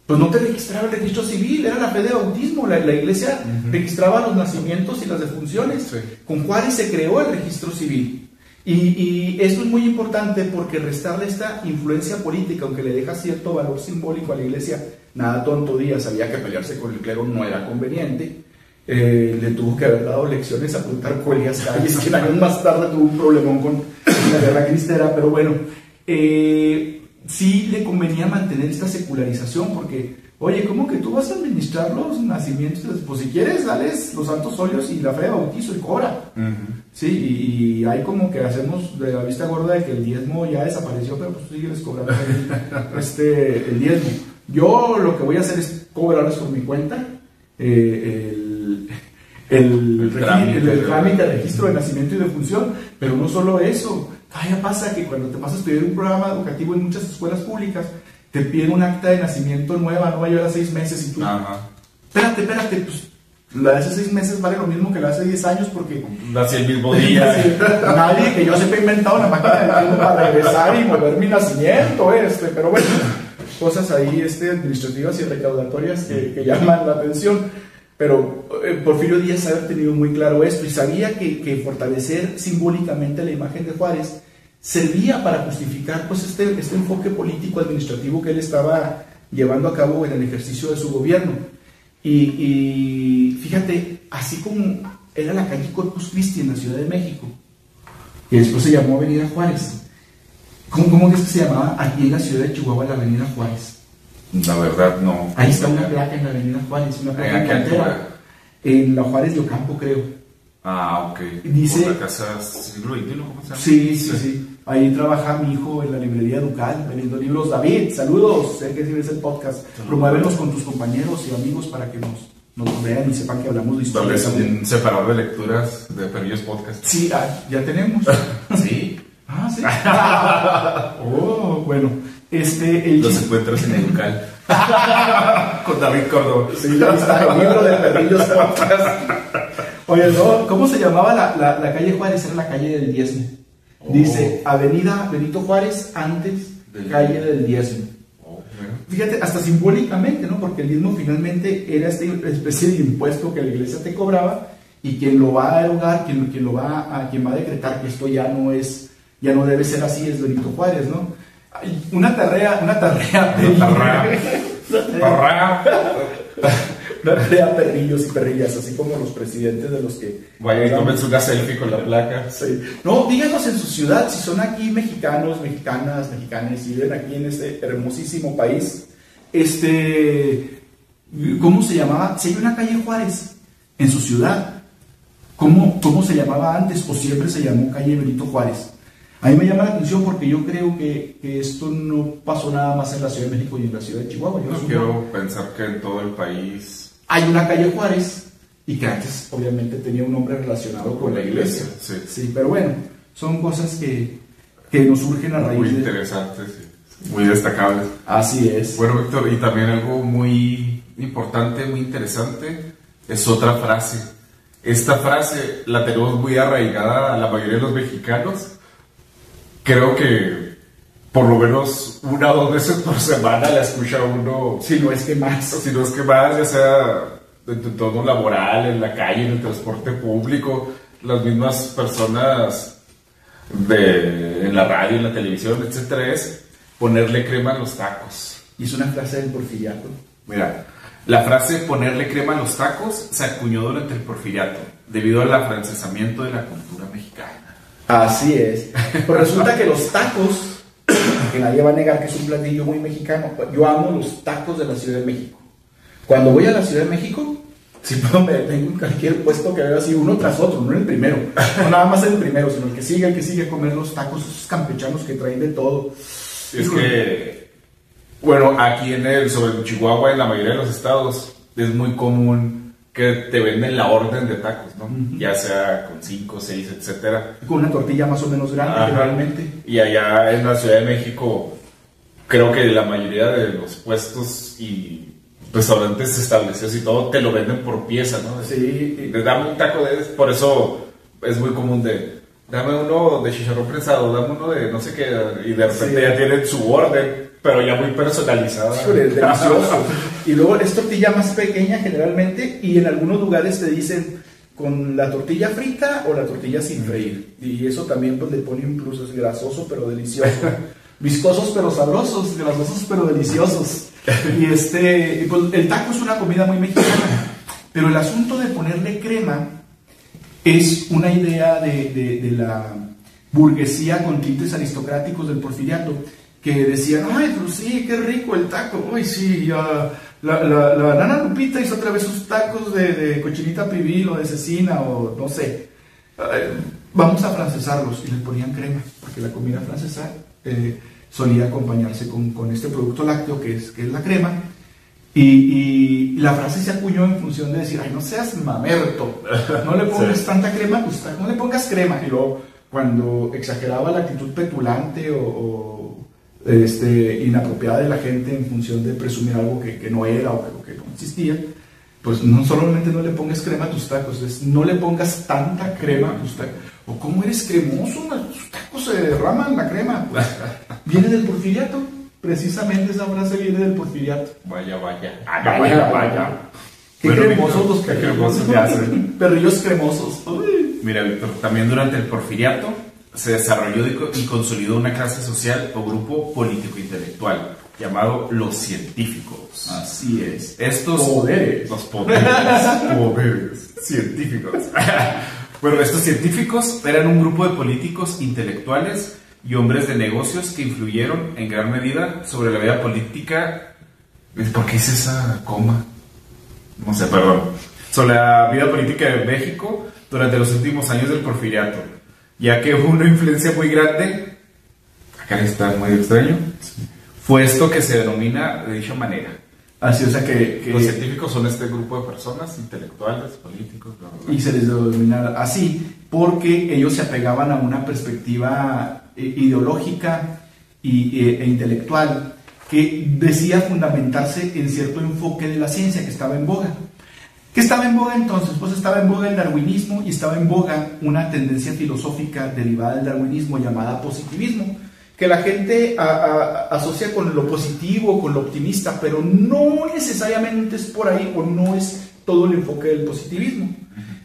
pues no te registraba el registro civil, era la fe de bautismo, la iglesia registraba los nacimientos y las defunciones. Sí. Con Juárez se creó el registro civil. Y esto es muy importante porque restarle esta influencia política, aunque le deja cierto valor simbólico a la iglesia, nada tonto Díaz sabía que pelearse con el clero no era conveniente. Le tuvo que haber dado lecciones a Plutarco Elías Calles, que años más tarde tuvo un problemón con la guerra cristera, pero bueno, sí le convenía mantener esta secularización, porque, oye, ¿cómo que tú vas a administrar los nacimientos? Pues si quieres, dales los santos óleos y la fe de bautizo y cobra. Sí, y hay como que hacemos de la vista gorda de que el diezmo ya desapareció, pero pues tú sigues cobrando el diezmo. Yo lo que voy a hacer es cobrarles por mi cuenta el trámite de registro de nacimiento y de función, pero no solo eso. Ya pasa que cuando te vas a estudiar un programa educativo en muchas escuelas públicas, te piden un acta de nacimiento nueva, no va a llevar 6 meses y tú, espérate, pues la de hace 6 meses vale lo mismo que la de hace 10 años porque nací el mismo día. Nadie que yo sepa ha inventado una máquina de tiempo para regresar y mover mi nacimiento, pero bueno, cosas ahí administrativas y recaudatorias que llaman la atención. Pero Porfirio Díaz había tenido muy claro esto y sabía que fortalecer simbólicamente la imagen de Juárez servía para justificar pues este enfoque político administrativo que él estaba llevando a cabo en el ejercicio de su gobierno. Y fíjate, así como era la calle Corpus Christi en la Ciudad de México, que después se llamó Avenida Juárez, ¿cómo es que se llamaba aquí en la ciudad de Chihuahua la Avenida Juárez? La verdad, no. Ahí está una placa en la Avenida Juárez, una placa en la Juárez de Ocampo, creo. Ok. Dice, por la casa siglo XXI, ¿cómo se llama? Sí. Ahí trabaja mi hijo en la librería Ducal, vendiendo libros. David, saludos, sé que sí ves el podcast. Promuévenos con tus compañeros y amigos para que nos vean y sepan que hablamos de historia. Tal vez un separador de lecturas de Perrillos Podcast. Sí, ya tenemos. Sí. Sí. Bueno. Los encuentras en Educal. Con David Córdoba. Sí, ahí está el libro de Perrillos Podcast. Oye, ¿no? ¿Cómo se llamaba la calle Juárez? Era la calle del Diezmo. Dice, Avenida Benito Juárez, antes calle del Diezmo. Fíjate, hasta simbólicamente, ¿no? Porque el diezmo finalmente era esta especie de impuesto que la iglesia te cobraba, y quien lo va a erogar, quien va a decretar que esto ya no debe ser así, es Benito Juárez, ¿no? Una tarea perrillos y perrillas, así como los presidentes de los que vaya y tómense una selfie con la placa. Sí. No, díganos en su ciudad, si son aquí mexicanos, mexicanas, mexicanes, y viven aquí en este hermosísimo país, ¿cómo se llamaba? Si hay una calle Juárez en su ciudad, ¿cómo se llamaba antes? ¿O siempre se llamó calle Benito Juárez? A mí me llama la atención porque yo creo que esto no pasó nada más en la Ciudad de México y en la Ciudad de Chihuahua. Yo quiero pensar que en todo el país hay una calle Juárez y que antes obviamente tenía un nombre relacionado con la iglesia. Sí, pero bueno, son cosas que nos surgen a raíz muy interesantes, muy destacables. Así es. Bueno, Víctor, y también algo muy importante, muy interesante, es otra frase. Esta frase la tenemos muy arraigada a la mayoría de los mexicanos. Creo que por lo menos 1 o 2 veces por semana la escucha uno. Si no es que más, ya sea en tu entorno laboral, en la calle, en el transporte público, las mismas personas en la radio, en la televisión, etcétera, es ponerle crema a los tacos. Y es una frase del Porfiriato. Mira, la frase ponerle crema a los tacos se acuñó durante el Porfiriato, debido al afrancesamiento de la cultura mexicana. Así es. Pues resulta que los tacos, que nadie va a negar que es un platillo muy mexicano, yo amo los tacos de la Ciudad de México. Cuando voy a la Ciudad de México, siempre me detengo en cualquier puesto que veo así, uno tras otro, no el primero, no nada más el primero, sino el que sigue a comer los tacos, esos campechanos que traen de todo. Es que, bueno, aquí sobre Chihuahua, en la mayoría de los estados, es muy común que te venden la orden de tacos, ¿no? Ya sea con 5, 6, etcétera. Con una tortilla más o menos grande, generalmente. Y allá en la Ciudad de México, creo que la mayoría de los puestos y restaurantes establecidos y todo te lo venden por pieza, ¿no? Sí. Dame un taco por eso es muy común dame uno de chicharrón prensado, dame uno de no sé qué, y de repente ya tienen su orden, pero ya muy personalizada. Delicioso. Y luego es tortilla más pequeña generalmente, y en algunos lugares te dicen con la tortilla frita o la tortilla sin freír, y eso también pues le pone un plus, es grasoso pero delicioso. Viscosos pero sabrosos, grasosos pero deliciosos. Y pues el taco es una comida muy mexicana, pero el asunto de ponerle crema es una idea de la burguesía con tintes aristocráticos del Porfiriato, que decían, ay, pues sí, qué rico el taco, uy, sí, ya, la nana Lupita hizo otra vez sus tacos de cochinita pibil o de cecina o no sé, vamos a francesarlos, y le ponían crema, porque la comida francesa solía acompañarse con este producto lácteo que es la crema, y la frase se acuñó en función de decir, ay, no seas mamerto, no le pongas tanta crema, pues, no le pongas crema. Y luego cuando exageraba la actitud petulante o inapropiada de la gente en función de presumir algo que no era o que no existía, pues no solamente no le pongas crema a tus tacos, es no le pongas tanta crema a tus tacos. O cómo eres cremoso, tus tacos se derraman la crema. Pues, viene del Porfiriato, precisamente esa frase viene del Porfiriato. Vaya. Qué bueno, cremosos los cremosos ya hacen. Perrillos cremosos. Uy. Mira, Víctor, también durante el Porfiriato se desarrolló y consolidó una clase social o grupo político-intelectual llamado los científicos. Así es. Estos poderes. Los poderes científicos. Bueno, estos científicos eran un grupo de políticos, intelectuales y hombres de negocios que influyeron en gran medida sobre la vida política. ¿Por qué hice esa coma? No sé, perdón. Sobre la vida política de México durante los últimos años del Porfiriato, ya que hubo una influencia muy grande. Acá está muy extraño. Fue esto que se denomina de dicha manera. Así, o sea que los científicos son este grupo de personas, intelectuales, políticos, bla, bla, bla. Y se les denomina así porque ellos se apegaban a una perspectiva ideológica e intelectual que decía fundamentarse en cierto enfoque de la ciencia que estaba en boga. ¿Qué estaba en boga entonces? Pues estaba en boga el darwinismo y estaba en boga una tendencia filosófica derivada del darwinismo llamada positivismo, que la gente asocia con lo positivo, con lo optimista, pero no necesariamente es por ahí o no es todo el enfoque del positivismo.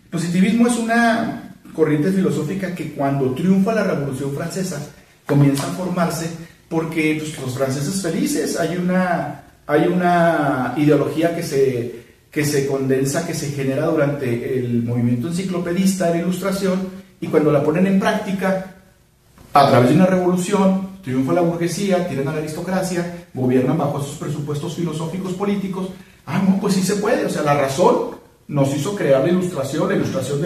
El positivismo es una corriente filosófica que cuando triunfa la Revolución Francesa comienza a formarse porque pues, los franceses felices, hay una ideología que se condensa, que se genera durante el movimiento enciclopedista de la Ilustración, y cuando la ponen en práctica a través de una revolución, triunfa la burguesía, tienen a la aristocracia, gobiernan bajo esos presupuestos filosóficos políticos. No, pues sí se puede, o sea, la razón nos hizo crear la Ilustración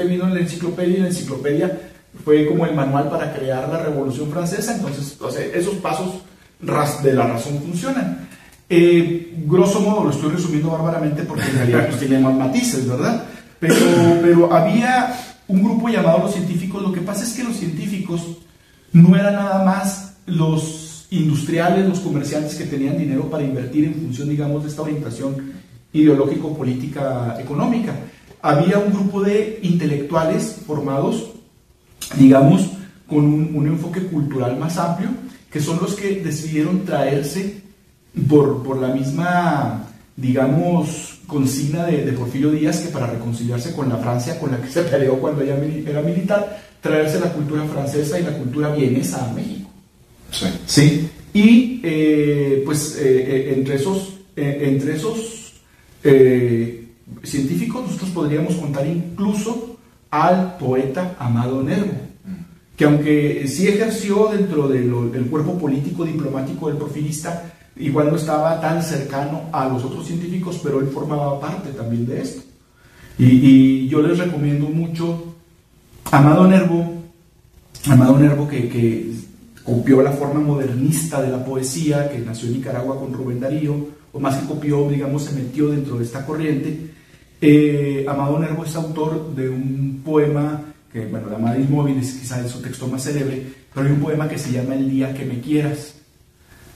vino en la enciclopedia, y la enciclopedia fue como el manual para crear la Revolución Francesa. Entonces, o sea, esos pasos de la razón funcionan. Grosso modo, lo estoy resumiendo bárbaramente porque en realidad pues, tiene más matices, ¿verdad? Pero había un grupo llamado los científicos. Lo que pasa es que los científicos no eran nada más los industriales, los comerciantes que tenían dinero para invertir en función, digamos, de esta orientación ideológico-política económica. Había un grupo de intelectuales formados, digamos, con un enfoque cultural más amplio, que son los que decidieron traerse por la misma, digamos, consigna de Porfirio Díaz, que para reconciliarse con la Francia con la que se peleó cuando ella era militar, traerse la cultura francesa y la cultura vienesa a México. Sí. ¿Sí? Y entre esos científicos nosotros podríamos contar incluso al poeta Amado Nervo, que aunque sí ejerció dentro del cuerpo político diplomático del porfirista, igual no estaba tan cercano a los otros científicos, pero él formaba parte también de esto. Y yo les recomiendo mucho Amado Nervo que copió la forma modernista de la poesía, que nació en Nicaragua con Rubén Darío, o más que copió, digamos, se metió dentro de esta corriente. Amado Nervo es autor de un poema que, bueno, la Madre Inmóvil es quizás su texto más célebre, pero hay un poema que se llama El día que me quieras,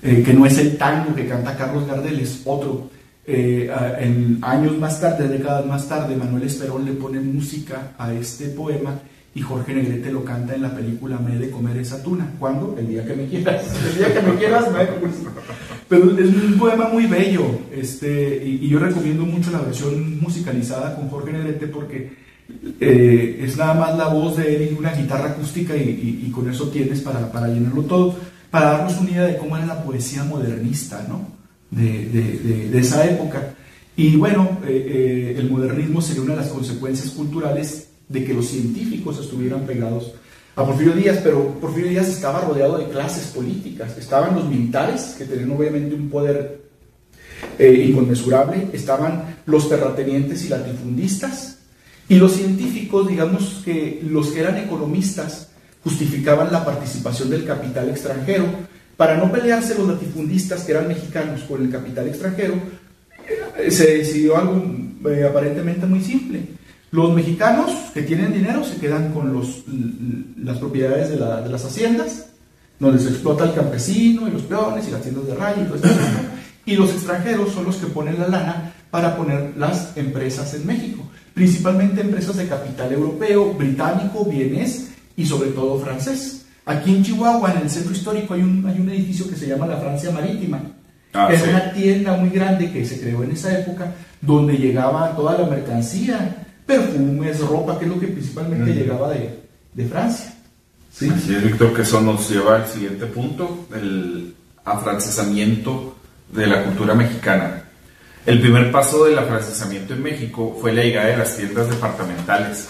que no es el tango que canta Carlos Gardel, es otro. En años más tarde, décadas más tarde, Manuel Esperón le pone música a este poema y Jorge Negrete lo canta en la película Me he de comer esa tuna. ¿Cuándo? El día que me quieras. El día que me quieras, me he de comer esa tuna. Pero es un poema muy bello, y yo recomiendo mucho la versión musicalizada con Jorge Negrete porque es nada más la voz de él y una guitarra acústica y con eso tienes para llenarlo todo, para darnos una idea de cómo era la poesía modernista, ¿no? de esa época. Y bueno, el modernismo sería una de las consecuencias culturales de que los científicos estuvieran pegados a Porfirio Díaz, pero Porfirio Díaz estaba rodeado de clases políticas. Estaban los militares, que tenían obviamente un poder inconmensurable, estaban los terratenientes y latifundistas, y los científicos, digamos que los que eran economistas, justificaban la participación del capital extranjero. Para no pelearse los latifundistas, que eran mexicanos, con el capital extranjero, se decidió algo aparentemente muy simple. Los mexicanos que tienen dinero se quedan con las propiedades de las haciendas, donde se explota el campesino y los peones y las tiendas de raya y todo esto. Y los extranjeros son los que ponen la lana para poner las empresas en México, principalmente empresas de capital europeo, británico, vienés y sobre todo francés. Aquí en Chihuahua, en el centro histórico, hay un edificio que se llama la Francia Marítima. Es una tienda muy grande que se creó en esa época, donde llegaba toda la mercancía, perfumes, ropa, que es lo que principalmente llegaba de Francia. Sí, así es, Víctor, que eso nos lleva al siguiente punto, el afrancesamiento de la cultura mexicana. El primer paso del afrancesamiento en México fue la llegada de las tiendas departamentales,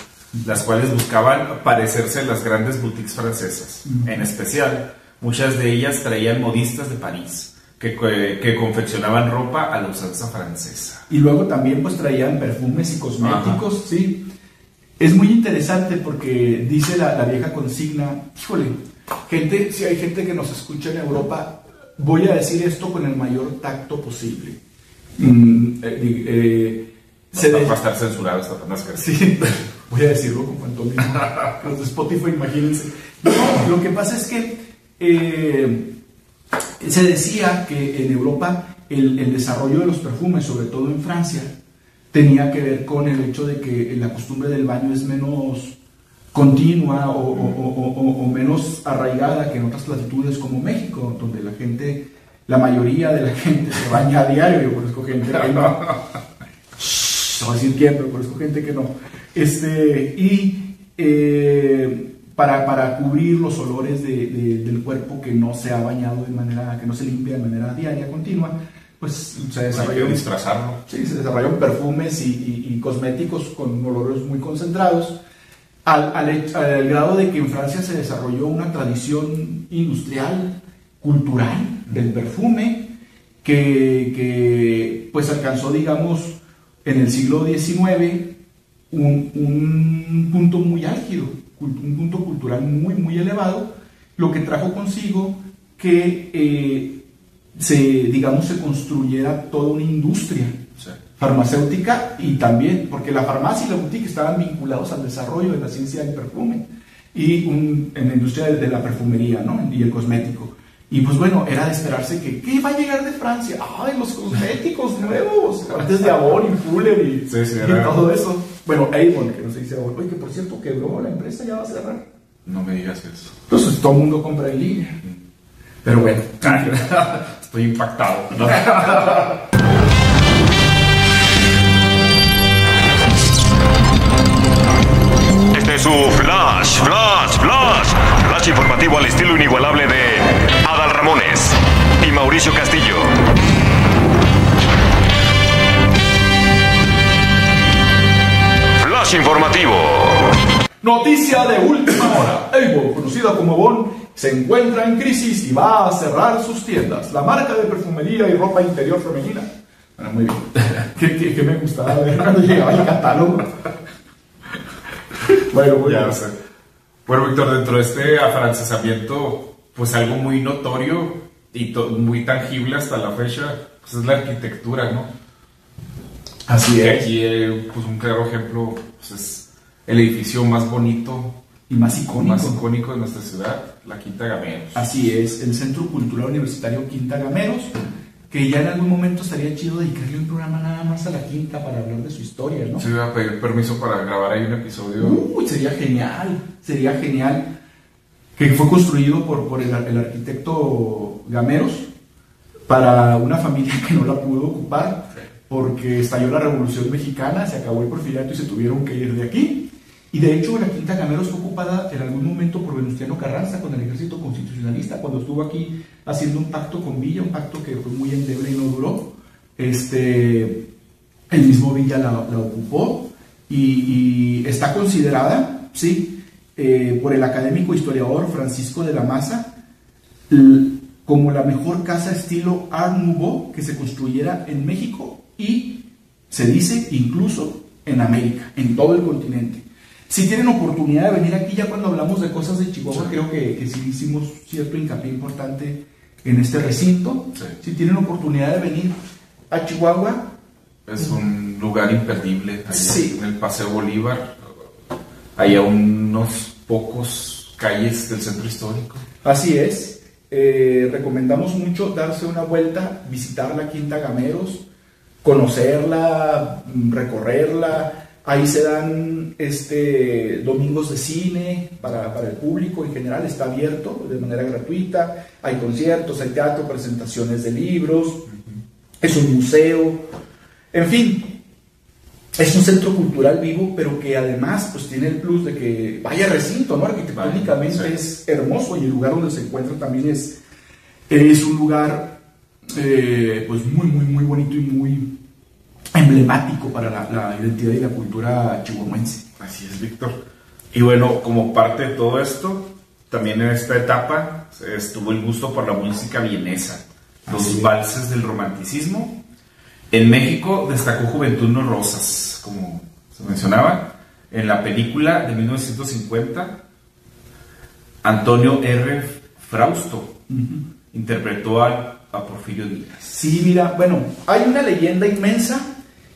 las cuales buscaban parecerse a las grandes boutiques francesas. En especial, muchas de ellas traían modistas de París, que confeccionaban ropa a la usanza francesa. Y luego también pues traían perfumes y cosméticos. Ajá. Sí. Es muy interesante porque dice la vieja consigna, híjole, si hay gente que nos escucha en Europa, voy a decir esto con el mayor tacto posible. Va a estar censurado esta frase. Sí, voy a decirlo con cuanto mismo. Los de Spotify, imagínense. No, lo que pasa es que se decía que en Europa el desarrollo de los perfumes, sobre todo en Francia, tenía que ver con el hecho de que la costumbre del baño es menos continua o menos arraigada que en otras latitudes como México, donde la mayoría de la gente se baña a diario. Yo conozco gente que no. No voy a decir quién, pero conozco gente que no. Para cubrir los olores del cuerpo que no se ha bañado que no se limpia de manera diaria, continua, pues se desarrolló. Hay que disfrazarlo. Sí, se desarrollaron perfumes y cosméticos con olores muy concentrados, al grado de que en Francia se desarrolló una tradición industrial, cultural, del perfume, que pues alcanzó, digamos, en el siglo XIX un punto muy álgido, un punto cultural muy, muy elevado, lo que trajo consigo que se construyera toda una industria farmacéutica, y también, porque la farmacia y la boutique estaban vinculados al desarrollo de la ciencia del perfume y en la industria de la perfumería, ¿no? Y el cosmético. Y pues bueno, era de esperarse ¿qué va a llegar de Francia? ¡Ay, los cosméticos nuevos! Antes de Avon y Fuller y todo eso. Bueno, Avon, que no se dice Avon. Oye, que por cierto quebró la empresa, ya va a cerrar. No me digas eso. Entonces todo el mundo compra en línea. Pero bueno, estoy impactado. Este es su flash informativo al estilo inigualable de Adal Ramones y Mauricio Castillo. Flash informativo. Noticia de última hora. Avon, conocido conocida como Avon, se encuentra en crisis y va a cerrar sus tiendas. La marca de perfumería y ropa interior femenina. Bueno, muy bien. ¿Qué me gustaba ver cuando llegaba el catálogo? Bueno, ya sé. Bueno, Víctor, dentro de este afrancesamiento, pues algo muy notorio y muy tangible hasta la fecha, pues es la arquitectura, ¿no? Así es. Aquí, pues un claro ejemplo, pues es el edificio más bonito y más icónico de nuestra ciudad, la Quinta Gameros. Así es, el Centro Cultural Universitario Quinta Gameros, que ya en algún momento estaría chido dedicarle un programa nada más a la Quinta para hablar de su historia, ¿no? Sí, voy a pedir permiso para grabar ahí un episodio. Sería genial. Que fue construido por el arquitecto Gameros para una familia que no la pudo ocupar porque estalló la Revolución Mexicana, se acabó el porfiriato y se tuvieron que ir de aquí. Y de hecho la Quinta Gameros fue ocupada en algún momento por Venustiano Carranza con el ejército constitucionalista cuando estuvo aquí haciendo un pacto con Villa, un pacto que fue muy endeble y no duró. El mismo Villa la ocupó y está considerada, sí, por el académico historiador Francisco de la Maza como la mejor casa estilo Art Nouveau que se construyera en México y se dice incluso en América, en todo el continente. Si tienen oportunidad de venir aquí, ya cuando hablamos de cosas de Chihuahua, creo que sí hicimos cierto hincapié importante en este recinto. Sí. Si tienen oportunidad de venir a Chihuahua, es un lugar imperdible. Sí. En el Paseo Bolívar, hay a unos pocos calles del centro histórico. Así es. Recomendamos mucho darse una vuelta, visitar la Quinta Gameros, conocerla, recorrerla. Ahí se dan domingos de cine para el público en general, está abierto de manera gratuita, hay conciertos, hay teatro, presentaciones de libros, es un museo, en fin, es un centro cultural vivo, pero que además pues tiene el plus de que vaya recinto, ¿no? Arquitectónicamente sí. Es hermoso y el lugar donde se encuentra también es un lugar pues muy bonito y muy emblemático para la identidad y la cultura chihuahuense. Así es, Víctor. Y bueno, como parte de todo esto, también en esta etapa estuvo el gusto por la música vienesa, los valses del romanticismo. En México destacó Juventud No Rosas, como se mencionaba, en la película de 1950, Antonio R. Frausto interpretó a Porfirio Díaz. Sí, mira, bueno, hay una leyenda inmensa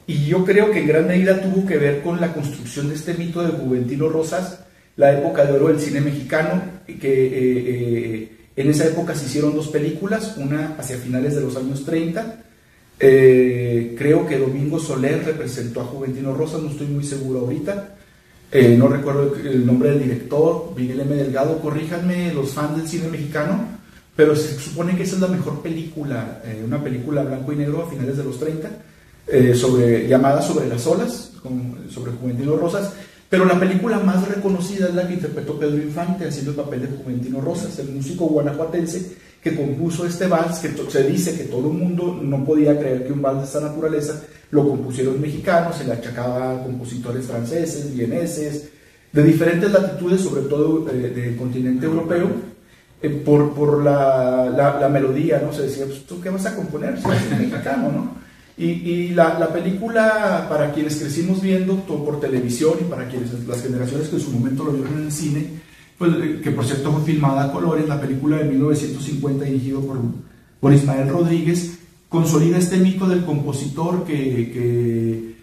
y yo creo que en gran medida tuvo que ver con la construcción de este mito de Juventino Rosas, la época de oro del cine mexicano, que en esa época se hicieron dos películas, una hacia finales de los años 30, creo que Domingo Soler representó a Juventino Rosas, no estoy muy seguro ahorita, no recuerdo el nombre del director, Miguel M. Delgado, corríjanme los fans del cine mexicano, pero se supone que esa es la mejor película, una película blanco y negro a finales de los 30, llamada Sobre las olas, sobre Juventino Rosas, pero la película más reconocida es la que interpretó Pedro Infante haciendo el papel de Juventino Rosas, el músico guanajuatense que compuso este vals, que se dice que todo el mundo no podía creer que un vals de esta naturaleza lo compusieron mexicanos, se le achacaba a compositores franceses, vieneses, de diferentes latitudes, sobre todo del continente europeo, por la melodía, ¿no? Se decía, pues, ¿tú qué vas a componer? Si eres mexicano, ¿no? Y la película, para quienes crecimos viendo por televisión y para quienes las generaciones que en su momento lo vieron en el cine, pues, que por cierto fue filmada a colores, la película de 1950 dirigido por Ismael Rodríguez, consolida este mito del compositor que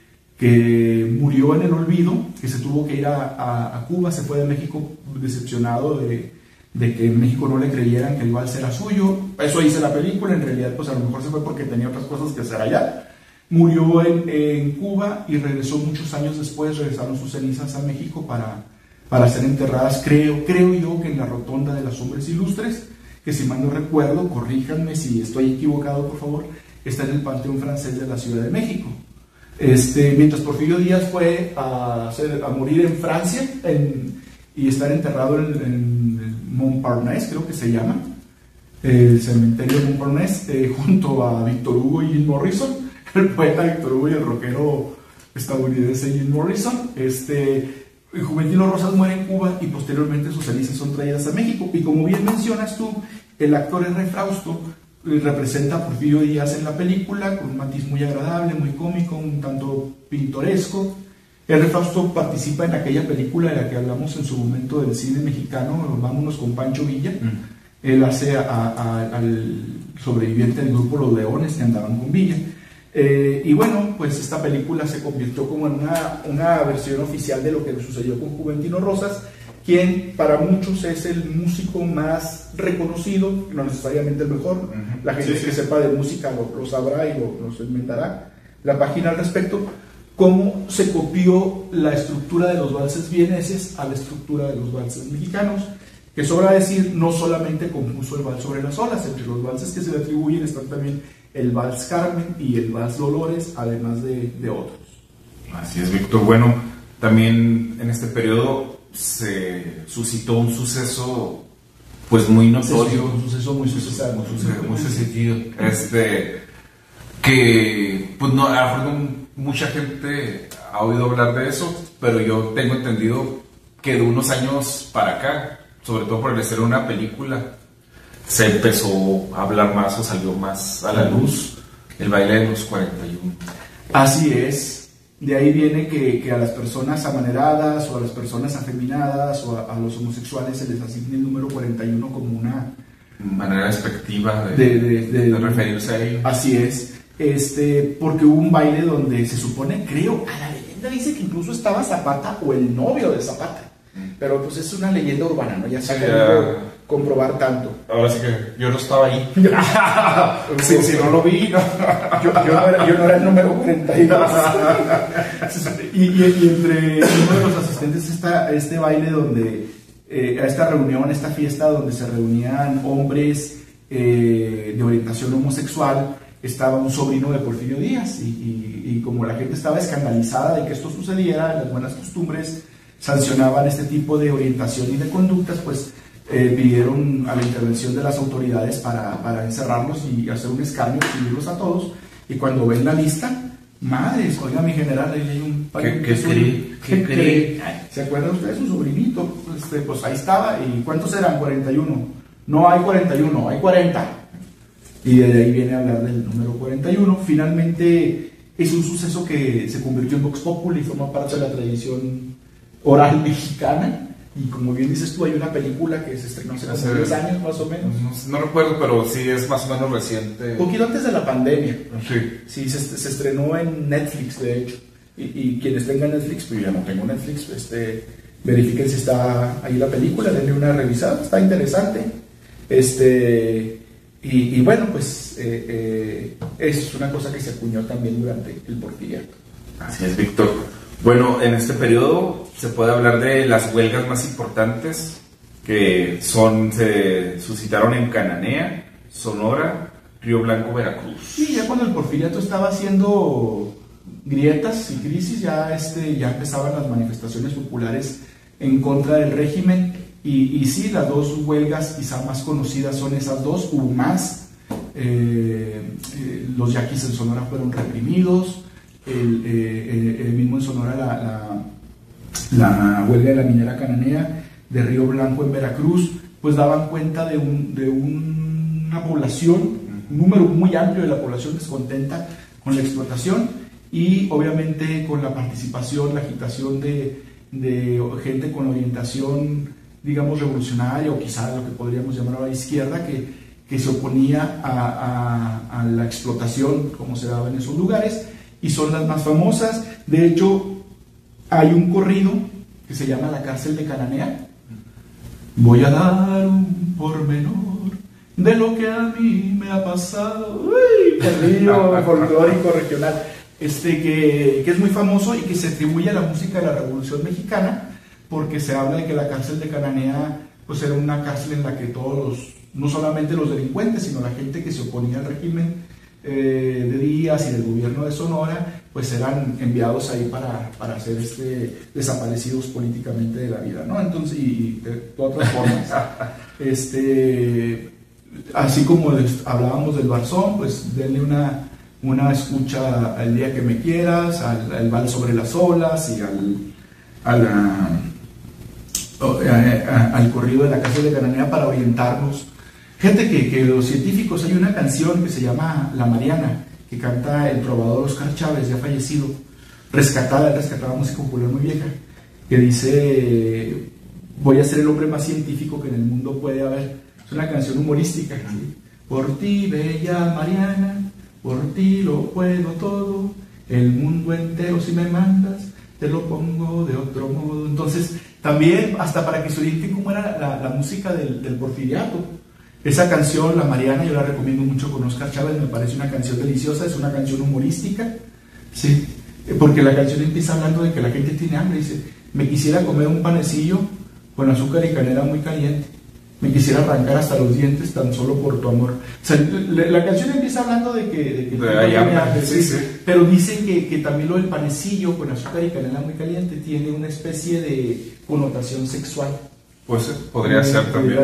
murió en el olvido, que se tuvo que ir a Cuba, se fue de México decepcionado de que en México no le creyeran que el vals era suyo. Eso dice la película, en realidad pues a lo mejor se fue porque tenía otras cosas que hacer allá. Murió en Cuba y regresó muchos años después, regresaron sus cenizas a México para ser enterradas, creo yo que en la Rotonda de las Hombres Ilustres, que si mal no recuerdo, corríjanme si estoy equivocado por favor, está en el Panteón Francés de la Ciudad de México. Mientras Porfirio Díaz fue a morir en Francia y estar enterrado en Montparnasse, creo que se llama, el cementerio de Montparnasse, junto a Víctor Hugo y Jim Morrison, el poeta Víctor Hugo y el rockero estadounidense Jim Morrison. Juventino Rosas muere en Cuba y posteriormente sus cenizas son traídas a México. Y como bien mencionas tú, el actor R. Frausto representa a Porfirio Díaz en la película con un matiz muy agradable, muy cómico, un tanto pintoresco. R. Frausto participa en aquella película de la que hablamos en su momento del cine mexicano, Vámonos con Pancho Villa. Él hace al sobreviviente del grupo Los Leones que andaban con Villa. Y bueno, pues esta película se convirtió como en una versión oficial de lo que sucedió con Juventino Rosas, quien para muchos es el músico más reconocido, no necesariamente el mejor. La gente que sepa de música lo sabrá y lo segmentará la página al respecto, cómo se copió la estructura de los valses vieneses a la estructura de los valses mexicanos, que sobra decir, no solamente compuso el vals sobre las olas, entre los valses que se le atribuyen están también el Vals Carmen y el Vals Dolores, además de otros. Así es, Víctor. Bueno, también en este periodo se suscitó un suceso pues muy notorio, un suceso muy sucesado, muy sucedido, que pues no, a lo mejor mucha gente ha oído hablar de eso, pero yo tengo entendido que de unos años para acá, sobre todo por el ser una película, se empezó a hablar más o salió más a la luz el baile de los 41. Así es, de ahí viene que a las personas amaneradas o a las personas afeminadas o a los homosexuales se les asigne el número 41 como una manera despectiva de referirse a ellos. Así es, porque hubo un baile donde se supone, creo, a la leyenda dice que incluso estaba Zapata o el novio de Zapata, pero pues es una leyenda urbana, ¿no? Ya se ha comprobar tanto. Ahora sí que yo no estaba ahí. si no lo vi, no. Yo no era el número 42. y entre uno de los asistentes está este baile donde, a esta reunión, esta fiesta donde se reunían hombres de orientación homosexual, estaba un sobrino de Porfirio Díaz y como la gente estaba escandalizada de que esto sucediera, las buenas costumbres sancionaban este tipo de orientación y de conductas, pues pidieron a la intervención de las autoridades para encerrarlos y hacer un escarnio, subirlos a todos. Y cuando ven la lista, madres, oiga mi general, ahí hay un ¿Qué cree? ¿Se acuerdan ustedes de su sobrinito? Pues ahí estaba. ¿Y cuántos eran? 41. No hay 41, hay 40. Y de ahí viene a hablar del número 41. Finalmente es un suceso que se convirtió en Vox Populi y forma parte de la tradición oral mexicana. Y como bien dices tú, hay una película que se estrenó hace 10 años más o menos. No recuerdo, pero sí es más o menos reciente. Un poquito antes de la pandemia. Sí, se estrenó en Netflix, de hecho. Y quienes tengan Netflix, pues yo ya no tengo Netflix, verifiquen si está ahí la película, denle una revisada, está interesante. Y bueno, pues es una cosa que se acuñó también durante el porfiriato. Así es, Víctor. Bueno, en este periodo se puede hablar de las huelgas más importantes que se suscitaron en Cananea, Sonora, Río Blanco, Veracruz. Sí, ya cuando el porfiriato estaba haciendo grietas y crisis, ya empezaban las manifestaciones populares en contra del régimen y sí, las dos huelgas quizá más conocidas son esas dos, hubo más. Los yaquis en Sonora fueron reprimidos. El mismo en Sonora la huelga de la minera Cananea de Río Blanco en Veracruz, pues daban cuenta de una población, un número muy amplio de la población descontenta con la explotación y obviamente con la participación, la agitación de gente con orientación, digamos, revolucionaria o quizá lo que podríamos llamar ahora izquierda, que se oponía a la explotación como se daba en esos lugares. Y son las más famosas. De hecho, hay un corrido que se llama La cárcel de Cananea. Voy a dar un pormenor de lo que a mí me ha pasado. Uy, corrido folclórico regional. Que es muy famoso y que se atribuye a la música de la Revolución Mexicana, porque se habla de que la cárcel de Cananea pues era una cárcel en la que no solamente los delincuentes, sino la gente que se oponía al régimen de Díaz y del gobierno de Sonora, pues eran enviados ahí para ser desaparecidos políticamente de la vida, ¿no? Entonces, y de otras formas. Así como hablábamos del Barzón, pues denle una escucha al Día que me quieras, al Vals sobre las olas y al corrido de la cárcel de Cananea para orientarnos. Gente que los científicos, hay una canción que se llama La Mariana, que canta el trovador Oscar Chávez, ya fallecido, rescatada música popular muy vieja, que dice: voy a ser el hombre más científico que en el mundo puede haber. Es una canción humorística, ¿sí? Por ti, bella Mariana, por ti lo puedo todo, el mundo entero si me mandas, te lo pongo de otro modo. Entonces, también, hasta para que se orienten cómo era la música del porfiriato. Esa canción, La Mariana, yo la recomiendo mucho con Oscar Chávez, me parece una canción deliciosa, es una canción humorística, ¿sí? Porque la canción empieza hablando de que la gente tiene hambre, dice: me quisiera comer un panecillo con azúcar y canela muy caliente, me quisiera arrancar hasta los dientes tan solo por tu amor. O sea, la canción empieza hablando de que hay hambre, sí. Pero dicen que también lo del panecillo con azúcar y canela muy caliente tiene una especie de connotación sexual. Pues podría ser también.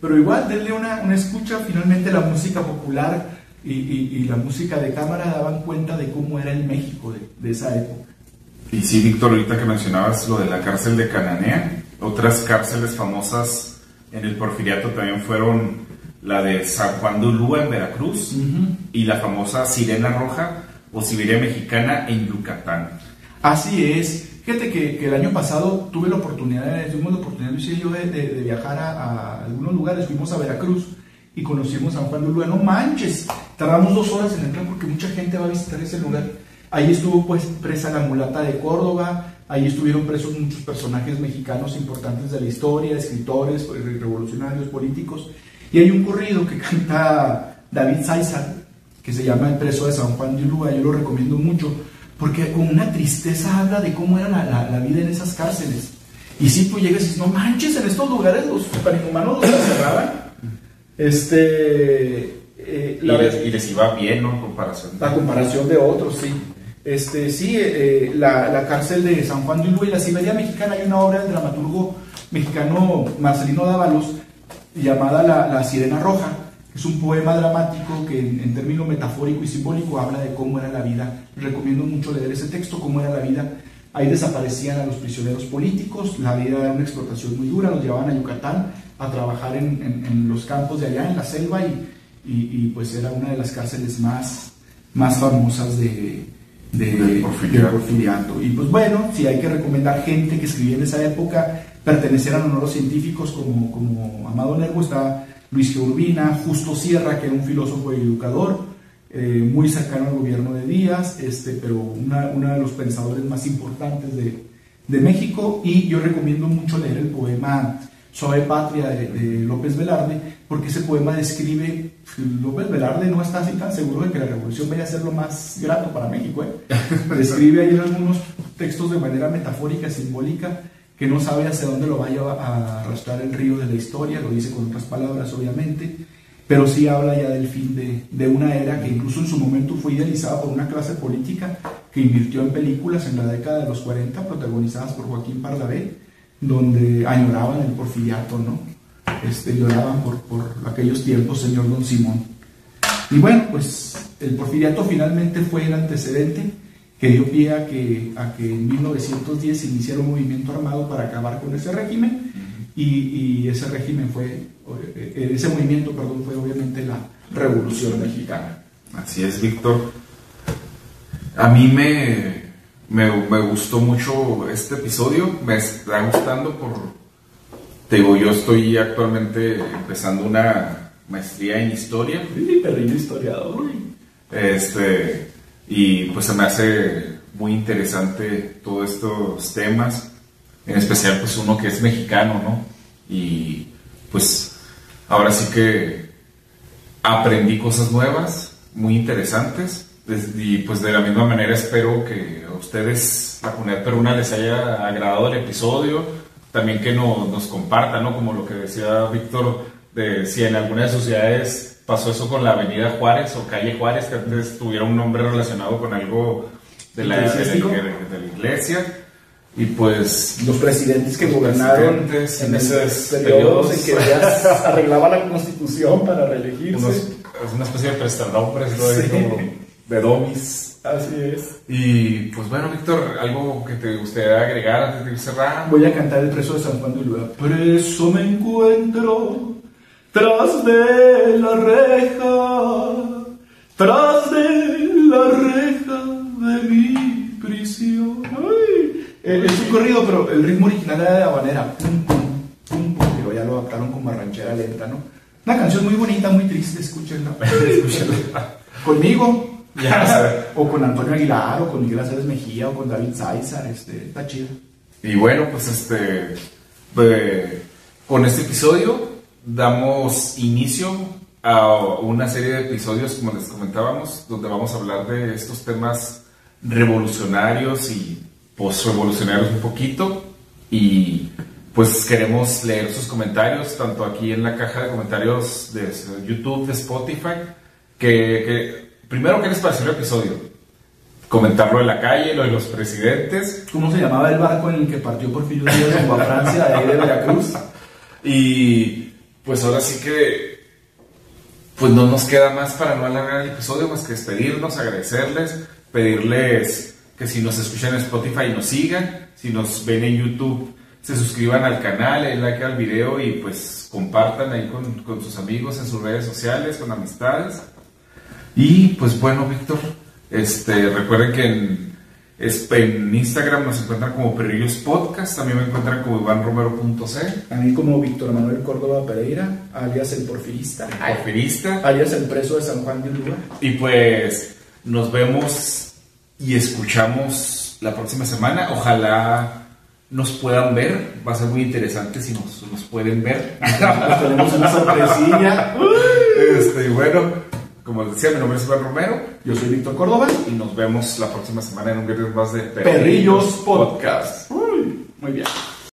Pero igual, denle una escucha. Finalmente la música popular y la música de cámara daban cuenta de cómo era el México de esa época. Y sí, Víctor, ahorita que mencionabas lo de la cárcel de Cananea, otras cárceles famosas en el porfiriato también fueron la de San Juan de Ulúa en Veracruz, y la famosa Sirena Roja o Siberia Mexicana en Yucatán. Así es. Fíjate que el año pasado tuvimos la oportunidad, Luis y yo, de viajar a algunos lugares. Fuimos a Veracruz y conocimos San Juan de Ulúa. No manches, tardamos 2 horas en entrar porque mucha gente va a visitar ese lugar. Ahí estuvo pues presa la mulata de Córdoba, ahí estuvieron presos muchos personajes mexicanos importantes de la historia, escritores, revolucionarios, políticos. Y hay un corrido que canta David Sáizar, que se llama El preso de San Juan de Ulúa. Yo lo recomiendo mucho, porque con una tristeza habla de cómo era la vida en esas cárceles. Y si tú llegas y dices: no manches, en estos lugares los superhumanos los encerraban. Y les iba bien, ¿no? La comparación de otros, sí. La cárcel de San Juan de Ulúa y la Siberia Mexicana. Hay una obra del dramaturgo mexicano Marcelino Dávalos llamada La Sirena Roja. Es un poema dramático que en término metafórico y simbólico habla de cómo era la vida. Recomiendo mucho leer ese texto, cómo era la vida. Ahí desaparecían a los prisioneros políticos, la vida era una explotación muy dura, los llevaban a Yucatán a trabajar en los campos de allá, en la selva, y pues era una de las cárceles más famosas del porfiriato. Y pues bueno, si hay que recomendar gente que escribía en esa época, pertenecieran o no los científicos como Amado Nervo, está Luis G. Urbina, Justo Sierra, que era un filósofo y educador, muy cercano al gobierno de Díaz, pero uno de los pensadores más importantes de México. Y yo recomiendo mucho leer el poema Suave Patria de López Velarde, porque ese poema describe, López Velarde no está así tan seguro de que la revolución vaya a ser lo más grato para México, describe ahí en algunos textos de manera metafórica, simbólica, que no sabe hacia dónde lo vaya a arrastrar el río de la historia, lo dice con otras palabras obviamente, pero sí habla ya del fin de una era que incluso en su momento fue idealizada por una clase política que invirtió en películas en la década de los 40, protagonizadas por Joaquín Pardavé, donde añoraban el porfiriato, ¿no? Lloraban por aquellos tiempos, señor Don Simón. Y bueno, pues el porfiriato finalmente fue el antecedente que dio pie a que en 1910 se iniciara un movimiento armado para acabar con ese régimen, y ese régimen ese movimiento fue obviamente la Revolución Mexicana. Así es, Víctor. A mí me gustó mucho este episodio, me está gustando yo estoy actualmente empezando una maestría en historia. Sí, pero yo historiador. Y pues se me hace muy interesante todos estos temas, en especial pues uno que es mexicano, ¿no? Y pues ahora sí que aprendí cosas nuevas, muy interesantes, y pues de la misma manera espero que a ustedes, la comunidad peruna, les haya agradado el episodio, también que nos compartan, ¿no? Como lo que decía Víctor, de si en alguna de sus ciudades pasó eso con la Avenida Juárez o Calle Juárez, que antes tuviera un nombre relacionado con algo de la iglesia. Y pues los presidentes que gobernaron en esos periodos en que ya arreglaban la Constitución para reelegirse. Es una especie de prestanombres, ¿no? Sí. Como de domis. Así es. Y pues bueno, Víctor, algo que te gustaría agregar antes de ir cerrando. Voy a cantar el preso de San Juan de Ulúa. Preso me encuentro tras de la reja, tras de la reja de mi prisión. Ay, es un corrido, pero el ritmo original era de habanera. Pum, pum, pum, pum, pero ya lo adaptaron como a ranchera lenta, ¿no? Una canción muy bonita, muy triste, escúchenla. Conmigo. O con Antonio Aguilar, o con Miguel Aceves Mejía, o con David Sáizar, está chido. Y bueno, pues con este episodio damos inicio a una serie de episodios, como les comentábamos, donde vamos a hablar de estos temas revolucionarios y post-revolucionarios un poquito. Y pues queremos leer sus comentarios, tanto aquí en la caja de comentarios de YouTube, de Spotify, que primero, ¿qué les pareció el episodio? Comentarlo en la calle, lo de los presidentes. ¿Cómo se llamaba el barco en el que partió Porfirio Díaz rumbo a Francia, de ahí de Veracruz? Y pues ahora sí que pues no nos queda más para no alargar el episodio más que despedirnos, agradecerles, pedirles que si nos escuchan en Spotify nos sigan, si nos ven en YouTube se suscriban al canal, den like al video y pues compartan ahí con sus amigos en sus redes sociales, con amistades. Y pues bueno, Víctor, recuerden que en Instagram nos encuentran como Perrillos Podcast, también me encuentran como ivanromero.c. A mí como Víctor Manuel Córdoba Pereira, alias el porfirista. Alias el preso de San Juan de Ulúa. Y pues nos vemos y escuchamos la próxima semana. Ojalá nos puedan ver, va a ser muy interesante si nos pueden ver. Tenemos una sorpresilla. Y bueno, como les decía, mi nombre es Iván Romero. Yo soy Víctor Córdoba. Y nos vemos la próxima semana en un viernes más de Perrillos Podcast. Muy bien.